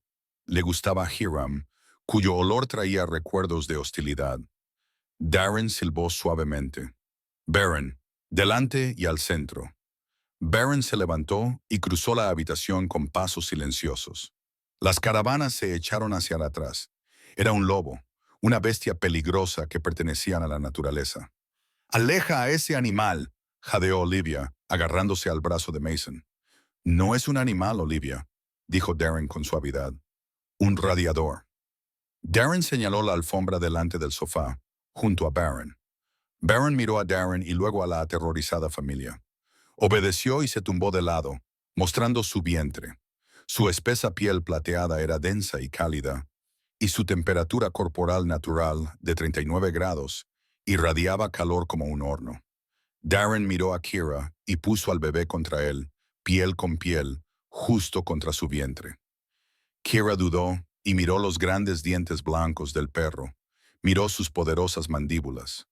gustaba Hiram, cuyo olor traía recuerdos de hostilidad. Darren silbó suavemente. «Baron, delante y al centro». Baron se levantó y cruzó la habitación con pasos silenciosos. Las caravanas se echaron hacia atrás. Era un lobo, una bestia peligrosa que pertenecía a la naturaleza. «Aleja a ese animal», jadeó Olivia, agarrándose al brazo de Mason. «No es un animal, Olivia», dijo Darren con suavidad. «Un radiador». Darren señaló la alfombra delante del sofá, junto a Baron. Baron miró a Darren y luego a la aterrorizada familia. Obedeció y se tumbó de lado, mostrando su vientre. Su espesa piel plateada era densa y cálida, y su temperatura corporal natural, de 39 grados, irradiaba calor como un horno. Darren miró a Kira y puso al bebé contra él, piel con piel, justo contra su vientre. Kira dudó y miró los grandes dientes blancos del perro. Miró sus poderosas mandíbulas.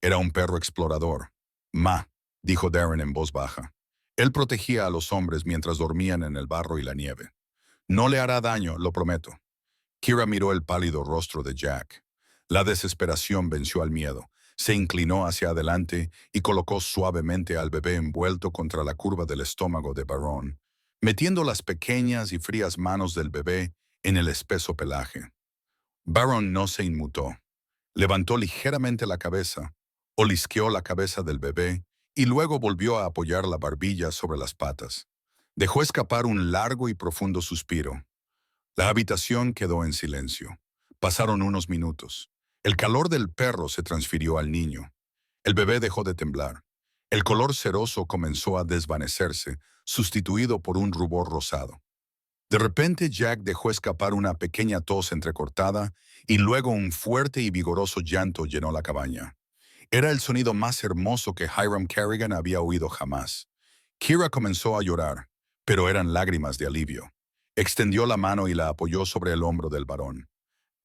Era un perro explorador. «Ma», dijo Darren en voz baja. Él protegía a los hombres mientras dormían en el barro y la nieve. «No le hará daño, lo prometo». Kira miró el pálido rostro de Jack. La desesperación venció al miedo. Se inclinó hacia adelante y colocó suavemente al bebé envuelto contra la curva del estómago de Barón, metiendo las pequeñas y frías manos del bebé en el espeso pelaje. Barón no se inmutó. Levantó ligeramente la cabeza, olisqueó la cabeza del bebé y luego volvió a apoyar la barbilla sobre las patas. Dejó escapar un largo y profundo suspiro. La habitación quedó en silencio. Pasaron unos minutos. El calor del perro se transfirió al niño. El bebé dejó de temblar. El color ceroso comenzó a desvanecerse, sustituido por un rubor rosado. De repente Jack dejó escapar una pequeña tos entrecortada y luego un fuerte y vigoroso llanto llenó la cabaña. Era el sonido más hermoso que Hiram Kerrigan había oído jamás. Kira comenzó a llorar, pero eran lágrimas de alivio. Extendió la mano y la apoyó sobre el hombro del varón.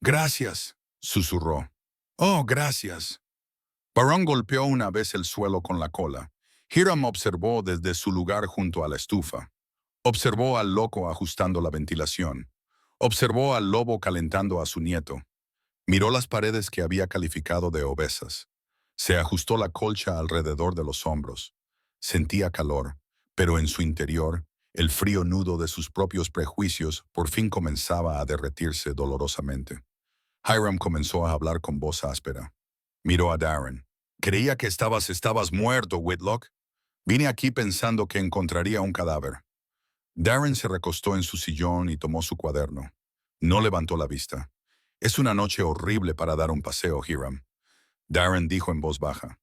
«Gracias», susurró. «Oh, gracias». Barón golpeó una vez el suelo con la cola. Hiram observó desde su lugar junto a la estufa. Observó al loco ajustando la ventilación. Observó al lobo calentando a su nieto. Miró las paredes que había calificado de obesas. Se ajustó la colcha alrededor de los hombros. Sentía calor, pero en su interior, el frío nudo de sus propios prejuicios por fin comenzaba a derretirse dolorosamente. Hiram comenzó a hablar con voz áspera. Miró a Darren. «Creía que estabas muerto, Whitlock. Vine aquí pensando que encontraría un cadáver». Darren se recostó en su sillón y tomó su cuaderno. No levantó la vista. «Es una noche horrible para dar un paseo, Hiram». Darren dijo en voz baja.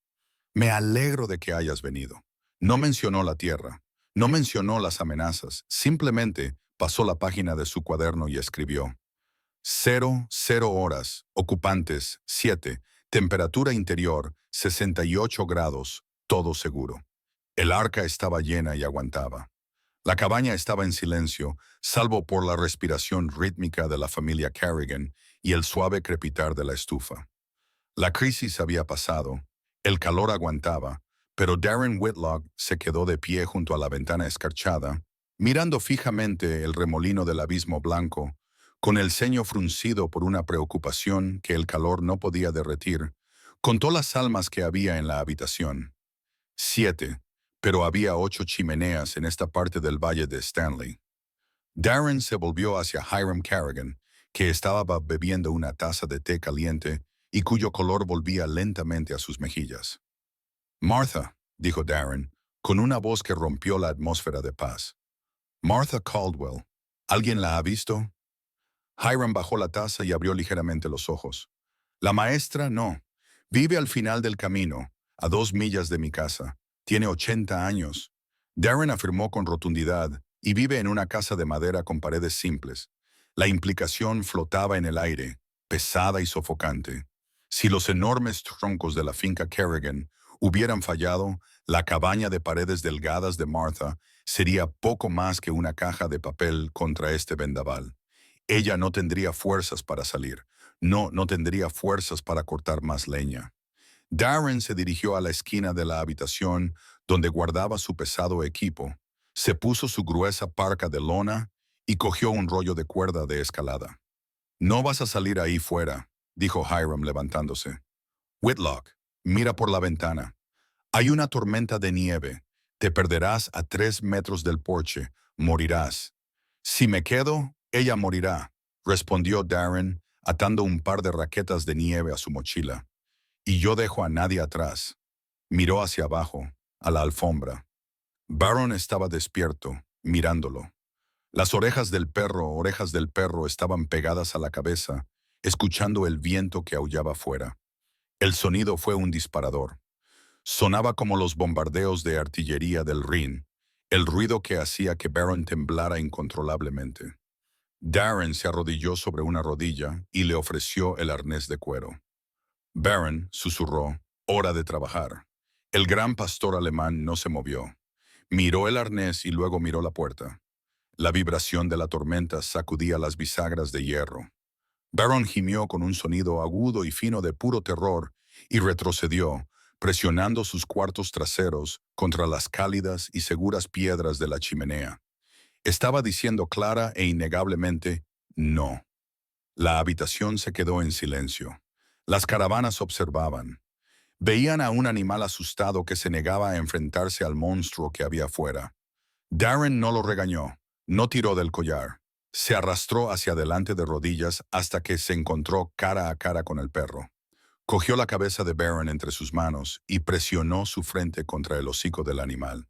«Me alegro de que hayas venido». No mencionó la tierra. No mencionó las amenazas. Simplemente pasó la página de su cuaderno y escribió. 0 horas. Ocupantes, 7. Temperatura interior, 68 grados. Todo seguro. El arca estaba llena y aguantaba. La cabaña estaba en silencio, salvo por la respiración rítmica de la familia Carrigan y el suave crepitar de la estufa. La crisis había pasado, el calor aguantaba, pero Darren Whitlock se quedó de pie junto a la ventana escarchada, mirando fijamente el remolino del abismo blanco, con el ceño fruncido por una preocupación que el calor no podía derretir. Contó las almas que había en la habitación. 7, pero había 8 chimeneas en esta parte del valle de Stanley. Darren se volvió hacia Hiram Carrigan, que estaba bebiendo una taza de té caliente y cuyo color volvía lentamente a sus mejillas. Martha, dijo Darren, con una voz que rompió la atmósfera de paz. Martha Caldwell. ¿Alguien la ha visto? Hiram bajó la taza y abrió ligeramente los ojos. La maestra no. Vive al final del camino, a 2 millas de mi casa. Tiene 80 años. Darren afirmó con rotundidad y vive en una casa de madera con paredes simples. La implicación flotaba en el aire, pesada y sofocante. Si los enormes troncos de la finca Carrigan hubieran fallado, la cabaña de paredes delgadas de Martha sería poco más que una caja de papel contra este vendaval. Ella no tendría fuerzas para salir. No tendría fuerzas para cortar más leña. Darren se dirigió a la esquina de la habitación donde guardaba su pesado equipo, se puso su gruesa parca de lona y cogió un rollo de cuerda de escalada. «No vas a salir ahí fuera», dijo Hiram levantándose. «Whitlock, mira por la ventana. Hay una tormenta de nieve. Te perderás a 3 metros del porche. Morirás». «Si me quedo, ella morirá», respondió Darren, atando un par de raquetas de nieve a su mochila. «Y yo dejo a nadie atrás». Miró hacia abajo, a la alfombra. Baron estaba despierto, mirándolo. Las orejas del perro, estaban pegadas a la cabeza, escuchando el viento que aullaba fuera. El sonido fue un disparador. Sonaba como los bombardeos de artillería del Rin, el ruido que hacía que Baron temblara incontrolablemente. Darren se arrodilló sobre una rodilla y le ofreció el arnés de cuero. Baron susurró, «Hora de trabajar». El gran pastor alemán no se movió. Miró el arnés y luego miró la puerta. La vibración de la tormenta sacudía las bisagras de hierro. Baron gimió con un sonido agudo y fino de puro terror y retrocedió, presionando sus cuartos traseros contra las cálidas y seguras piedras de la chimenea. Estaba diciendo clara e innegablemente no. La habitación se quedó en silencio. Las caravanas observaban. Veían a un animal asustado que se negaba a enfrentarse al monstruo que había afuera. Darren no lo regañó, no tiró del collar. Se arrastró hacia adelante de rodillas hasta que se encontró cara a cara con el perro. Cogió la cabeza de Baron entre sus manos y presionó su frente contra el hocico del animal.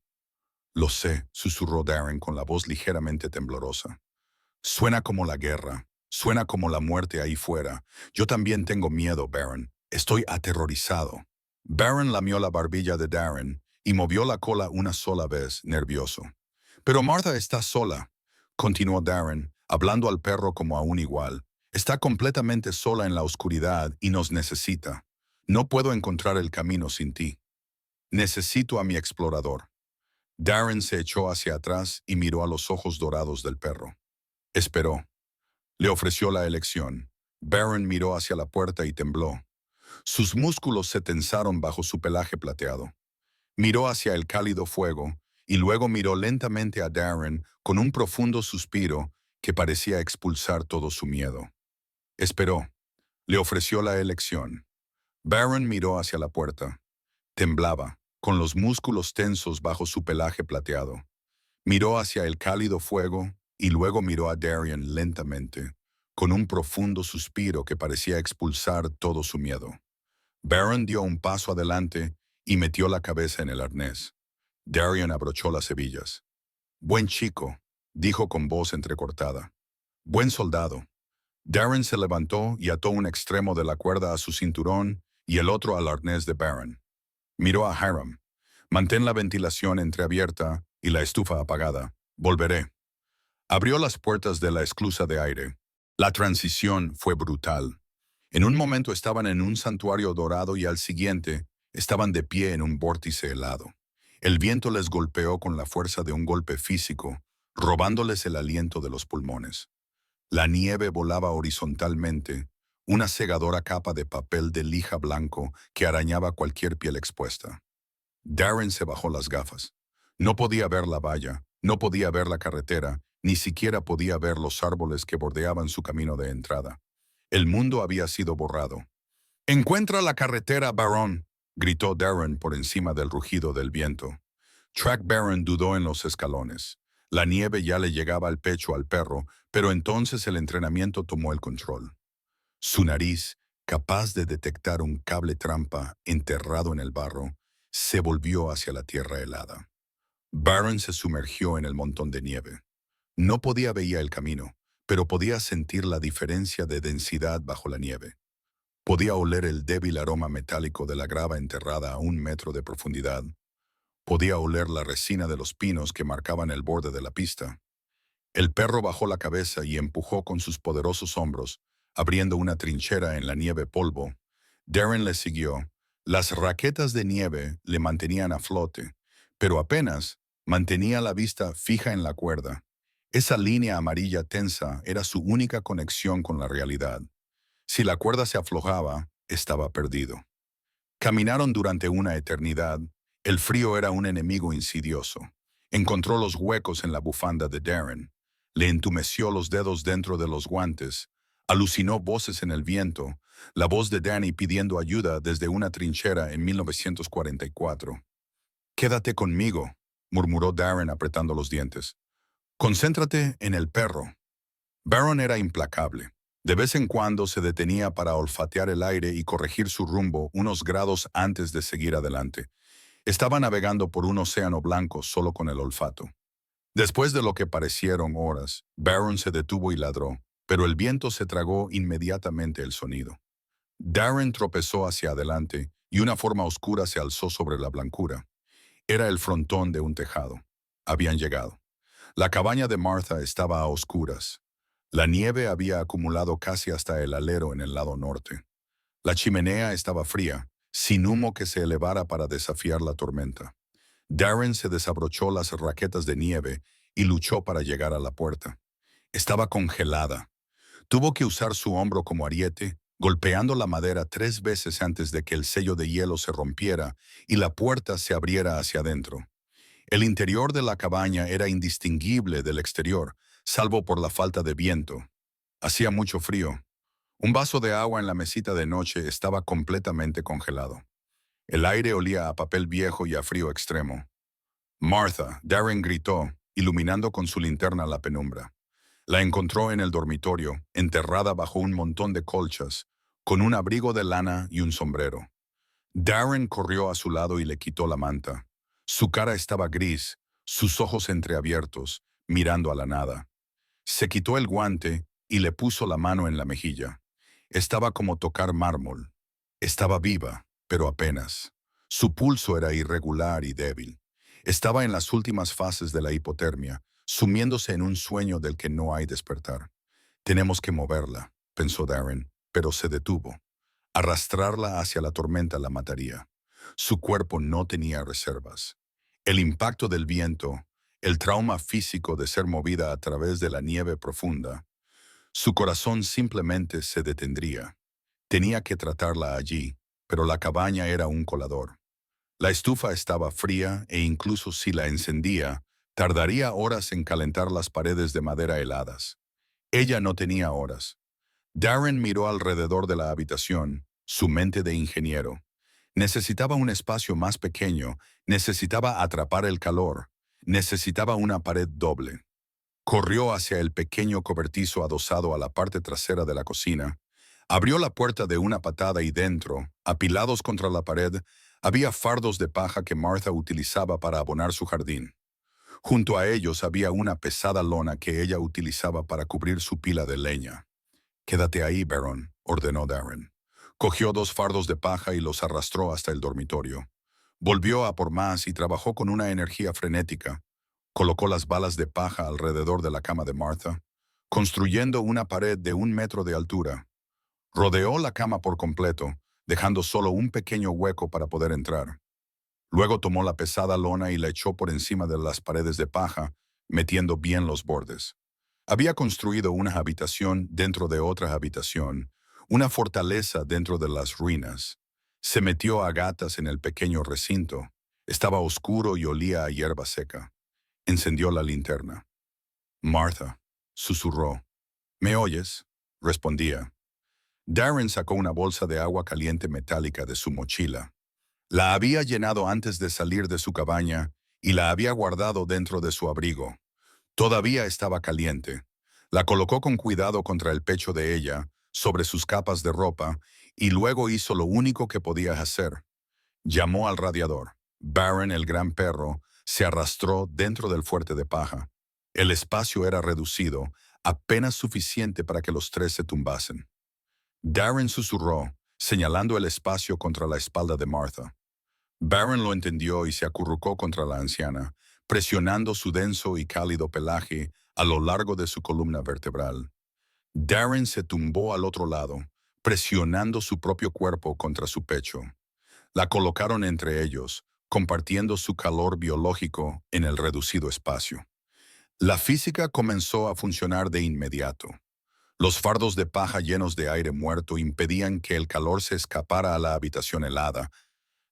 «Lo sé», susurró Darren con la voz ligeramente temblorosa. «Suena como la guerra, suena como la muerte ahí fuera. Yo también tengo miedo, Baron. Estoy aterrorizado». Baron lamió la barbilla de Darren y movió la cola una sola vez, nervioso. «Pero Martha está sola», continuó Darren, hablando al perro como a un igual. «Está completamente sola en la oscuridad y nos necesita. No puedo encontrar el camino sin ti. Necesito a mi explorador». Darren se echó hacia atrás y miró a los ojos dorados del perro. Esperó. Le ofreció la elección. Baron miró hacia la puerta y tembló. Sus músculos se tensaron bajo su pelaje plateado. Miró hacia el cálido fuego y luego miró lentamente a Darren con un profundo suspiro que parecía expulsar todo su miedo. Esperó. Le ofreció la elección. Baron miró hacia la puerta. Temblaba, con los músculos tensos bajo su pelaje plateado. Miró hacia el cálido fuego y luego miró a Darren lentamente, con un profundo suspiro que parecía expulsar todo su miedo. Baron dio un paso adelante y metió la cabeza en el arnés. Darren abrochó las hebillas. «Buen chico», dijo con voz entrecortada. «Buen soldado». Darren se levantó y ató un extremo de la cuerda a su cinturón y el otro al arnés de Baron. Miró a Hiram. «Mantén la ventilación entreabierta y la estufa apagada. Volveré». Abrió las puertas de la esclusa de aire. La transición fue brutal. En un momento estaban en un santuario dorado y al siguiente estaban de pie en un vórtice helado. El viento les golpeó con la fuerza de un golpe físico, robándoles el aliento de los pulmones. La nieve volaba horizontalmente, una cegadora capa de papel de lija blanco que arañaba cualquier piel expuesta. Darren se bajó las gafas. No podía ver la valla, no podía ver la carretera, ni siquiera podía ver los árboles que bordeaban su camino de entrada. El mundo había sido borrado. «¡Encuentra la carretera, Barón!», gritó Darren por encima del rugido del viento. Track Baron dudó en los escalones. La nieve ya le llegaba al pecho al perro, pero entonces el entrenamiento tomó el control. Su nariz, capaz de detectar un cable trampa enterrado en el barro, se volvió hacia la tierra helada. Baron se sumergió en el montón de nieve. No podía ver el camino, pero podía sentir la diferencia de densidad bajo la nieve. Podía oler el débil aroma metálico de la grava enterrada a 1 metro de profundidad. Podía oler la resina de los pinos que marcaban el borde de la pista. El perro bajó la cabeza y empujó con sus poderosos hombros, abriendo una trinchera en la nieve polvo. Darren le siguió. Las raquetas de nieve le mantenían a flote, pero apenas mantenía la vista fija en la cuerda. Esa línea amarilla tensa era su única conexión con la realidad. Si la cuerda se aflojaba, estaba perdido. Caminaron durante una eternidad. El frío era un enemigo insidioso. Encontró los huecos en la bufanda de Darren. Le entumeció los dedos dentro de los guantes. Alucinó voces en el viento. La voz de Danny pidiendo ayuda desde una trinchera en 1944. «Quédate conmigo», murmuró Darren apretando los dientes. «Concéntrate en el perro». Baron era implacable. De vez en cuando se detenía para olfatear el aire y corregir su rumbo unos grados antes de seguir adelante. Estaba navegando por un océano blanco solo con el olfato. Después de lo que parecieron horas, Baron se detuvo y ladró, pero el viento se tragó inmediatamente el sonido. Darren tropezó hacia adelante y una forma oscura se alzó sobre la blancura. Era el frontón de un tejado. Habían llegado. La cabaña de Martha estaba a oscuras. La nieve había acumulado casi hasta el alero en el lado norte. La chimenea estaba fría, sin humo que se elevara para desafiar la tormenta. Darren se desabrochó las raquetas de nieve y luchó para llegar a la puerta. Estaba congelada. Tuvo que usar su hombro como ariete, golpeando la madera 3 veces antes de que el sello de hielo se rompiera y la puerta se abriera hacia adentro. El interior de la cabaña era indistinguible del exterior, salvo por la falta de viento. Hacía mucho frío. Un vaso de agua en la mesita de noche estaba completamente congelado. El aire olía a papel viejo y a frío extremo. «Martha», Darren gritó, iluminando con su linterna la penumbra. La encontró en el dormitorio, enterrada bajo un montón de colchas, con un abrigo de lana y un sombrero. Darren corrió a su lado y le quitó la manta. Su cara estaba gris, sus ojos entreabiertos, mirando a la nada. Se quitó el guante y le puso la mano en la mejilla. Estaba como tocar mármol. Estaba viva, pero apenas. Su pulso era irregular y débil. Estaba en las últimas fases de la hipotermia, sumiéndose en un sueño del que no hay despertar. «Tenemos que moverla», pensó Darren, pero se detuvo. Arrastrarla hacia la tormenta la mataría. Su cuerpo no tenía reservas. El impacto del viento, el trauma físico de ser movida a través de la nieve profunda. Su corazón simplemente se detendría. Tenía que tratarla allí, pero la cabaña era un colador. La estufa estaba fría e incluso si la encendía, tardaría horas en calentar las paredes de madera heladas. Ella no tenía horas. Darren miró alrededor de la habitación, su mente de ingeniero. Necesitaba un espacio más pequeño, necesitaba atrapar el calor, necesitaba una pared doble. Corrió hacia el pequeño cobertizo adosado a la parte trasera de la cocina. Abrió la puerta de una patada y dentro, apilados contra la pared, había fardos de paja que Martha utilizaba para abonar su jardín. Junto a ellos había una pesada lona que ella utilizaba para cubrir su pila de leña. «Quédate ahí, Baron», ordenó Darren. Cogió 2 fardos de paja y los arrastró hasta el dormitorio. Volvió a por más y trabajó con una energía frenética. Colocó las balas de paja alrededor de la cama de Martha. construyendo una pared de 1 metro de altura. Rodeó la cama por completo, dejando solo un pequeño hueco para poder entrar. Luego tomó la pesada lona y la echó por encima de las paredes de paja, metiendo bien los bordes. Había construido una habitación dentro de otra habitación, una fortaleza dentro de las ruinas. Se metió a gatas en el pequeño recinto. Estaba oscuro y olía a hierba seca. Encendió la linterna. Martha, susurró. ¿Me oyes? Respondía. Darren sacó una bolsa de agua caliente metálica de su mochila. La había llenado antes de salir de su cabaña y la había guardado dentro de su abrigo. Todavía estaba caliente. La colocó con cuidado contra el pecho de ella, sobre sus capas de ropa, y luego hizo lo único que podía hacer. Llamó al radiador. Barron, el gran perro, se arrastró dentro del fuerte de paja. El espacio era reducido, apenas suficiente para que los tres se tumbasen. Darren susurró, señalando el espacio contra la espalda de Martha. Barron lo entendió y se acurrucó contra la anciana, presionando su denso y cálido pelaje a lo largo de su columna vertebral. Darren se tumbó al otro lado, presionando su propio cuerpo contra su pecho. La colocaron entre ellos, compartiendo su calor biológico en el reducido espacio. La física comenzó a funcionar de inmediato. Los fardos de paja llenos de aire muerto impedían que el calor se escapara a la habitación helada.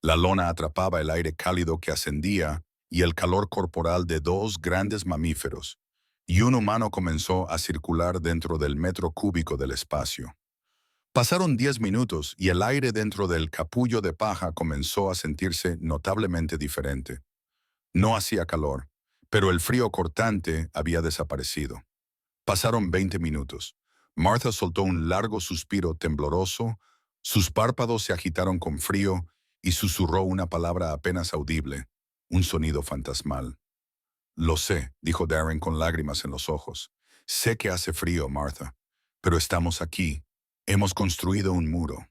La lona atrapaba el aire cálido que ascendía y el calor corporal de dos grandes mamíferos, y un humano comenzó a circular dentro del metro cúbico del espacio. Pasaron 10 minutos y el aire dentro del capullo de paja comenzó a sentirse notablemente diferente. No hacía calor, pero el frío cortante había desaparecido. Pasaron 20 minutos. Martha soltó un largo suspiro tembloroso, sus párpados se agitaron con frío y susurró una palabra apenas audible, un sonido fantasmal. Lo sé, dijo Darren con lágrimas en los ojos. Sé que hace frío, Martha, pero estamos aquí. Hemos construido un muro.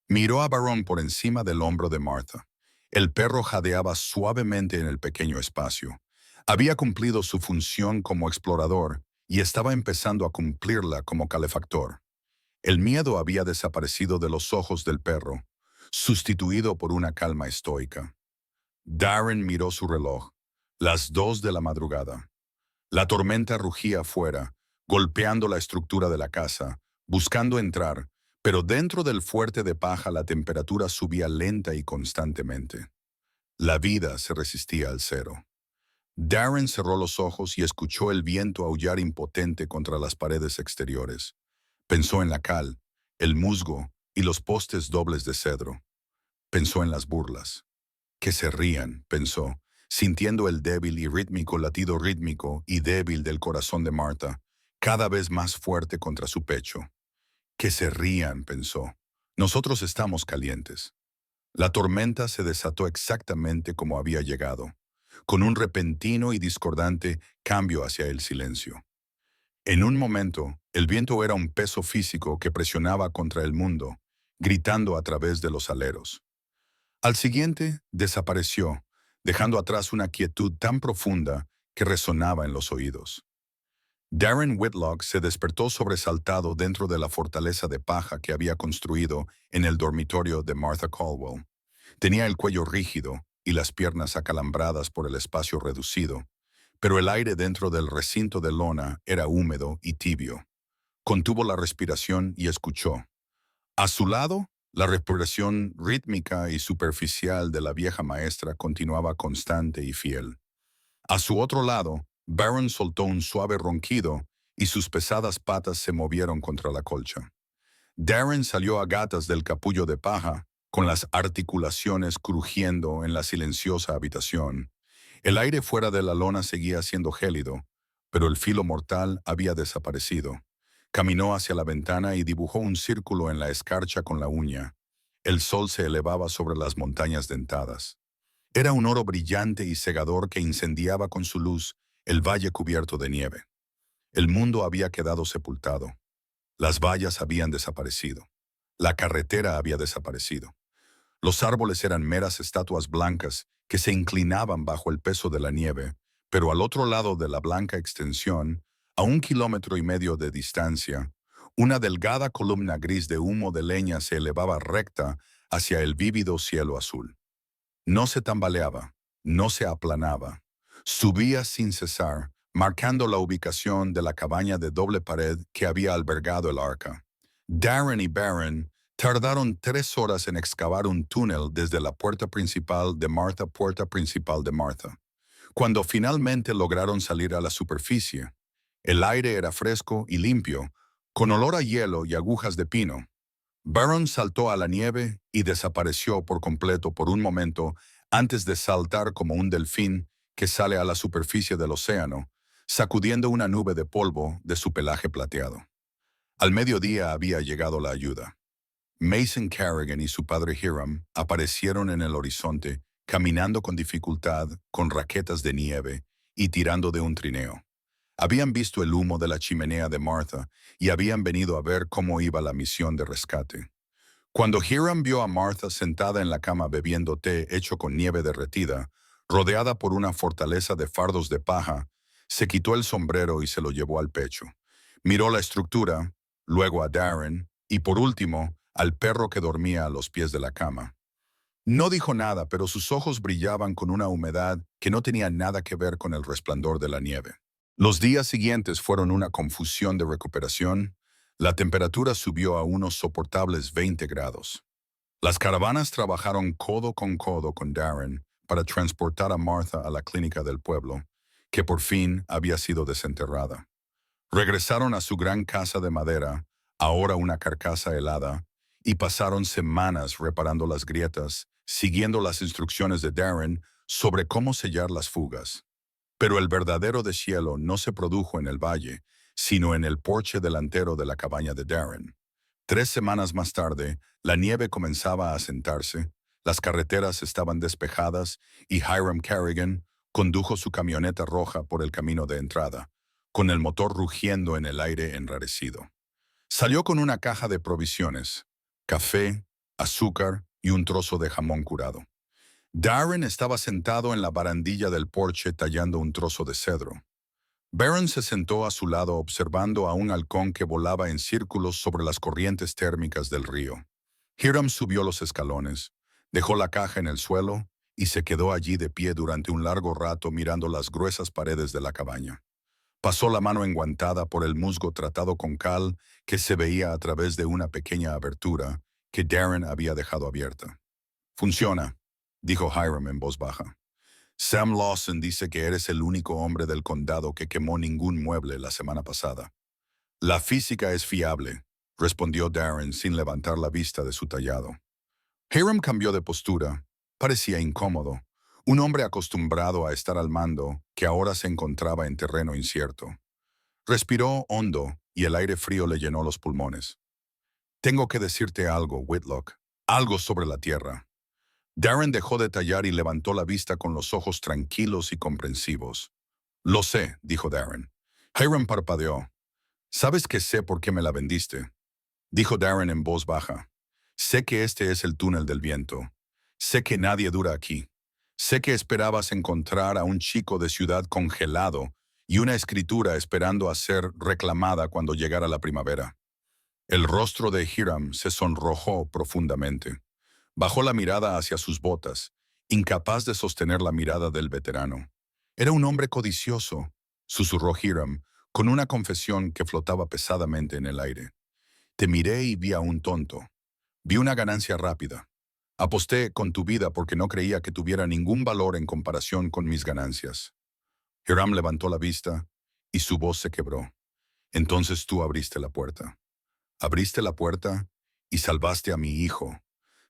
Miró a Barron por encima del hombro de Martha. El perro jadeaba suavemente en el pequeño espacio. Había cumplido su función como explorador y estaba empezando a cumplirla como calefactor. El miedo había desaparecido de los ojos del perro, sustituido por una calma estoica. Darren miró su reloj. Las 2 de la madrugada. La tormenta rugía afuera, golpeando la estructura de la casa, buscando entrar, pero dentro del fuerte de paja la temperatura subía lenta y constantemente. La vida se resistía al cero. Darren cerró los ojos y escuchó el viento aullar impotente contra las paredes exteriores. Pensó en la cal, el musgo y los postes dobles de cedro. Pensó en las burlas. Que se rían, pensó, sintiendo el débil y rítmico latido rítmico y débil del corazón de Martha, cada vez más fuerte contra su pecho. Que se rían, pensó. Nosotros estamos calientes. La tormenta se desató exactamente como había llegado, con un repentino y discordante cambio hacia el silencio. En un momento, el viento era un peso físico que presionaba contra el mundo, gritando a través de los aleros. Al siguiente, desapareció, dejando atrás una quietud tan profunda que resonaba en los oídos. Darren Whitlock se despertó sobresaltado dentro de la fortaleza de paja que había construido en el dormitorio de Martha Caldwell. Tenía el cuello rígido y las piernas acalambradas por el espacio reducido, pero el aire dentro del recinto de lona era húmedo y tibio. Contuvo la respiración y escuchó. A su lado, la respiración rítmica y superficial de la vieja maestra continuaba constante y fiel. A su otro lado, Barron soltó un suave ronquido y sus pesadas patas se movieron contra la colcha. Darren salió a gatas del capullo de paja, con las articulaciones crujiendo en la silenciosa habitación. El aire fuera de la lona seguía siendo gélido, pero el filo mortal había desaparecido. Caminó hacia la ventana y dibujó un círculo en la escarcha con la uña. El sol se elevaba sobre las montañas dentadas. Era un oro brillante y cegador que incendiaba con su luz el valle cubierto de nieve. El mundo había quedado sepultado. Las vallas habían desaparecido. La carretera había desaparecido. Los árboles eran meras estatuas blancas que se inclinaban bajo el peso de la nieve, pero al otro lado de la blanca extensión A 1,5 kilómetros de distancia, una delgada columna gris de humo de leña se elevaba recta hacia el vívido cielo azul. No se tambaleaba, no se aplanaba. Subía sin cesar, marcando la ubicación de la cabaña de doble pared que había albergado el arca. Darren y Barron tardaron 3 horas en excavar un túnel desde la puerta principal de Martha. Cuando finalmente lograron salir a la superficie, el aire era fresco y limpio, con olor a hielo y agujas de pino. Barron saltó a la nieve y desapareció por completo por un momento antes de saltar como un delfín que sale a la superficie del océano, sacudiendo una nube de polvo de su pelaje plateado. Al mediodía había llegado la ayuda. Mason Carrigan y su padre Hiram aparecieron en el horizonte, caminando con dificultad, con raquetas de nieve y tirando de un trineo. Habían visto el humo de la chimenea de Martha y habían venido a ver cómo iba la misión de rescate. Cuando Hiram vio a Martha sentada en la cama bebiendo té hecho con nieve derretida, rodeada por una fortaleza de fardos de paja, se quitó el sombrero y se lo llevó al pecho. Miró la estructura, luego a Darren y por último al perro que dormía a los pies de la cama. No dijo nada, pero sus ojos brillaban con una humedad que no tenía nada que ver con el resplandor de la nieve. Los días siguientes fueron una confusión de recuperación. La temperatura subió a unos soportables 20 grados. Las caravanas trabajaron codo con Darren para transportar a Martha a la clínica del pueblo, que por fin había sido desenterrada. Regresaron a su gran casa de madera, ahora una carcasa helada, y pasaron semanas reparando las grietas, siguiendo las instrucciones de Darren sobre cómo sellar las fugas. Pero el verdadero deshielo no se produjo en el valle, sino en el porche delantero de la cabaña de Darren. 3 semanas más tarde, la nieve comenzaba a asentarse, las carreteras estaban despejadas y Hiram Carrigan condujo su camioneta roja por el camino de entrada, con el motor rugiendo en el aire enrarecido. Salió con una caja de provisiones, café, azúcar y un trozo de jamón curado. Darren estaba sentado en la barandilla del porche tallando un trozo de cedro. Barron se sentó a su lado observando a un halcón que volaba en círculos sobre las corrientes térmicas del río. Hiram subió los escalones, dejó la caja en el suelo y se quedó allí de pie durante un largo rato mirando las gruesas paredes de la cabaña. Pasó la mano enguantada por el musgo tratado con cal que se veía a través de una pequeña abertura que Darren había dejado abierta. «Funciona», dijo Hiram en voz baja. «Sam Lawson dice que eres el único hombre del condado que quemó ningún mueble la semana pasada». «La física es fiable», respondió Darren sin levantar la vista de su tallado. Hiram cambió de postura. Parecía incómodo. Un hombre acostumbrado a estar al mando, que ahora se encontraba en terreno incierto. Respiró hondo y el aire frío le llenó los pulmones. «Tengo que decirte algo, Whitlock. Algo sobre la tierra». Darren dejó de tallar y levantó la vista con los ojos tranquilos y comprensivos. «Lo sé», dijo Darren. Hiram parpadeó. «¿Sabes que sé por qué me la vendiste?», dijo Darren en voz baja. «Sé que este es el túnel del viento. Sé que nadie dura aquí. Sé que esperabas encontrar a un chico de ciudad congelado y una escritura esperando a ser reclamada cuando llegara la primavera». El rostro de Hiram se sonrojó profundamente. Bajó la mirada hacia sus botas, incapaz de sostener la mirada del veterano. «Era un hombre codicioso», susurró Hiram, con una confesión que flotaba pesadamente en el aire. «Te miré y vi a un tonto. Vi una ganancia rápida. Aposté con tu vida porque no creía que tuviera ningún valor en comparación con mis ganancias». Hiram levantó la vista y su voz se quebró. «Entonces tú abriste la puerta. Abriste la puerta y salvaste a mi hijo.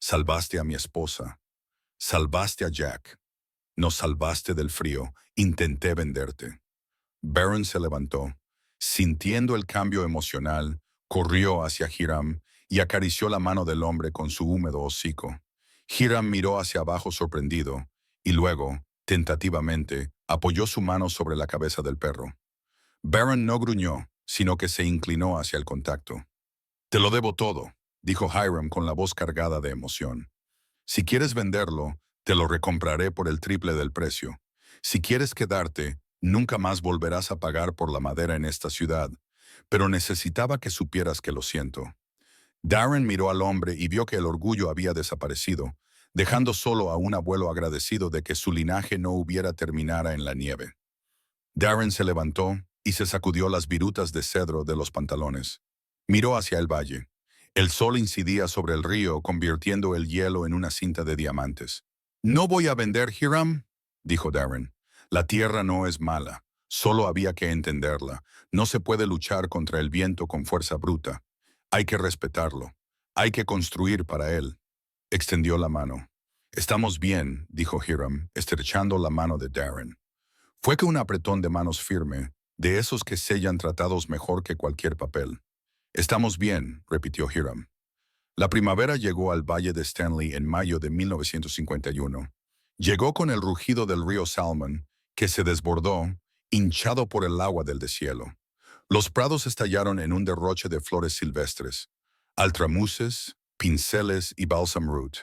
Salvaste a mi esposa. Salvaste a Jack. Nos salvaste del frío. Intenté venderte». Barron se levantó. Sintiendo el cambio emocional, corrió hacia Hiram y acarició la mano del hombre con su húmedo hocico. Hiram miró hacia abajo sorprendido y luego, tentativamente, apoyó su mano sobre la cabeza del perro. Barron no gruñó, sino que se inclinó hacia el contacto. «Te lo debo todo», dijo Hiram con la voz cargada de emoción. «Si quieres venderlo, te lo recompraré por el triple del precio. Si quieres quedarte, Nunca más volverás a pagar por la madera en esta ciudad, pero necesitaba que supieras que lo siento. Darren miró al hombre y vio que el orgullo había desaparecido, dejando solo a un abuelo agradecido de que su linaje no hubiera terminado en la nieve. Darren se levantó y se sacudió las virutas de cedro de los pantalones. Miró hacia el valle. El sol incidía sobre el río, convirtiendo el hielo en una cinta de diamantes. «No voy a vender, Hiram», dijo Darren. «La tierra no es mala. Solo había que entenderla. No se puede luchar contra el viento con fuerza bruta. Hay que respetarlo. Hay que construir para él». Extendió la mano. «Estamos bien», dijo Hiram, estrechando la mano de Darren. Fue que un apretón de manos firme, de esos que sellan tratados mejor que cualquier papel. «Estamos bien», repitió Hiram. La primavera llegó al Valle de Stanley en mayo de 1951. Llegó con el rugido del río Salmon, que se desbordó, hinchado por el agua del deshielo. Los prados estallaron en un derroche de flores silvestres, altramuces, pinceles y balsam root,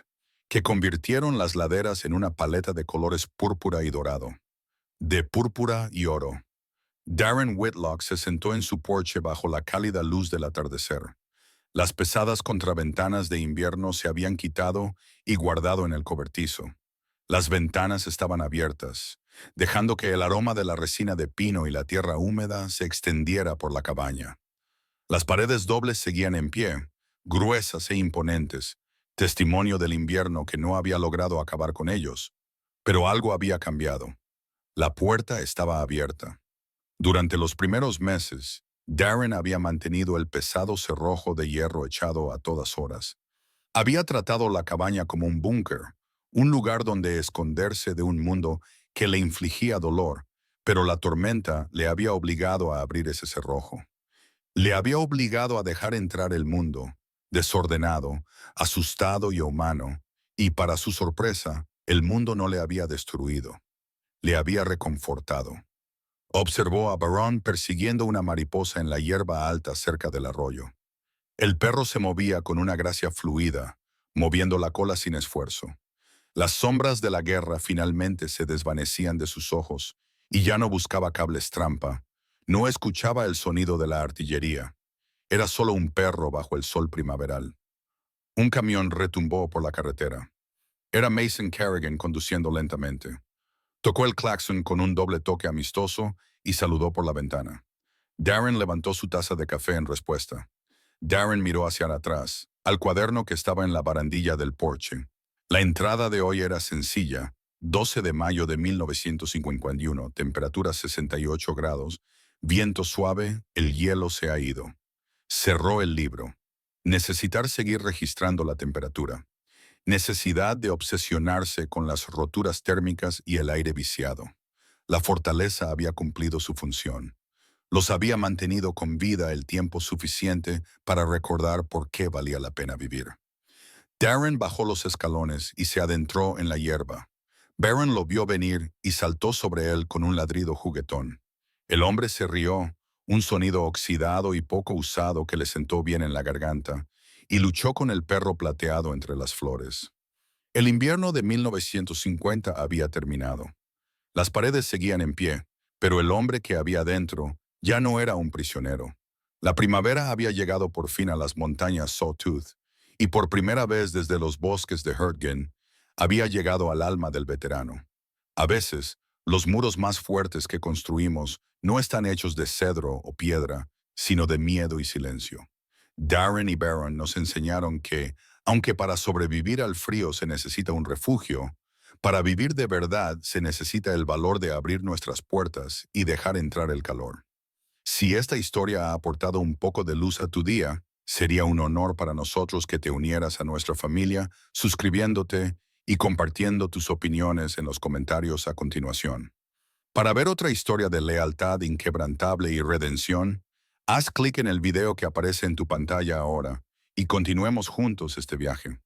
que convirtieron las laderas en una paleta de colores púrpura y dorado. De púrpura y oro. Darren Whitlock se sentó en su porche bajo la cálida luz del atardecer. Las pesadas contraventanas de invierno se habían quitado y guardado en el cobertizo. Las ventanas estaban abiertas, dejando que el aroma de la resina de pino y la tierra húmeda se extendiera por la cabaña. Las paredes dobles seguían en pie, gruesas e imponentes, testimonio del invierno que no había logrado acabar con ellos. Pero algo había cambiado. La puerta estaba abierta. Durante los primeros meses, Darren había mantenido el pesado cerrojo de hierro echado a todas horas. Había tratado la cabaña como un búnker, un lugar donde esconderse de un mundo que le infligía dolor, pero la tormenta le había obligado a abrir ese cerrojo. Le había obligado a dejar entrar el mundo, desordenado, asustado y humano, y para su sorpresa, el mundo no le había destruido. Le había reconfortado. Observó a Barron persiguiendo una mariposa en la hierba alta cerca del arroyo. El perro se movía con una gracia fluida, moviendo la cola sin esfuerzo. Las sombras de la guerra finalmente se desvanecían de sus ojos y ya no buscaba cables trampa. No escuchaba el sonido de la artillería. Era solo un perro bajo el sol primaveral. Un camión retumbó por la carretera. Era Mason Kerrigan conduciendo lentamente. Tocó el claxon con un doble toque amistoso y saludó por la ventana. Darren levantó su taza de café en respuesta. Darren miró hacia atrás, al cuaderno que estaba en la barandilla del porche. La entrada de hoy era sencilla, 12 de mayo de 1951, temperatura 68 grados, viento suave, el hielo se ha ido. Cerró el libro. Necesitar seguir registrando la temperatura. Necesidad de obsesionarse con las roturas térmicas y el aire viciado. La fortaleza había cumplido su función. Los había mantenido con vida el tiempo suficiente para recordar por qué valía la pena vivir. Darren bajó los escalones y se adentró en la hierba. Barron lo vio venir y saltó sobre él con un ladrido juguetón. El hombre se rió, un sonido oxidado y poco usado que le sentó bien en la garganta, y luchó con el perro plateado entre las flores. El invierno de 1950 había terminado. Las paredes seguían en pie, pero el hombre que había dentro ya no era un prisionero. La primavera había llegado por fin a las montañas Sawtooth, y por primera vez desde los bosques de Hurtgen, había llegado al alma del veterano. A veces, los muros más fuertes que construimos no están hechos de cedro o piedra, sino de miedo y silencio. Darren y Barron nos enseñaron que, aunque para sobrevivir al frío se necesita un refugio, para vivir de verdad se necesita el valor de abrir nuestras puertas y dejar entrar el calor. Si esta historia ha aportado un poco de luz a tu día, sería un honor para nosotros que te unieras a nuestra familia, suscribiéndote y compartiendo tus opiniones en los comentarios a continuación. Para ver otra historia de lealtad inquebrantable y redención, haz clic en el video que aparece en tu pantalla ahora y continuemos juntos este viaje.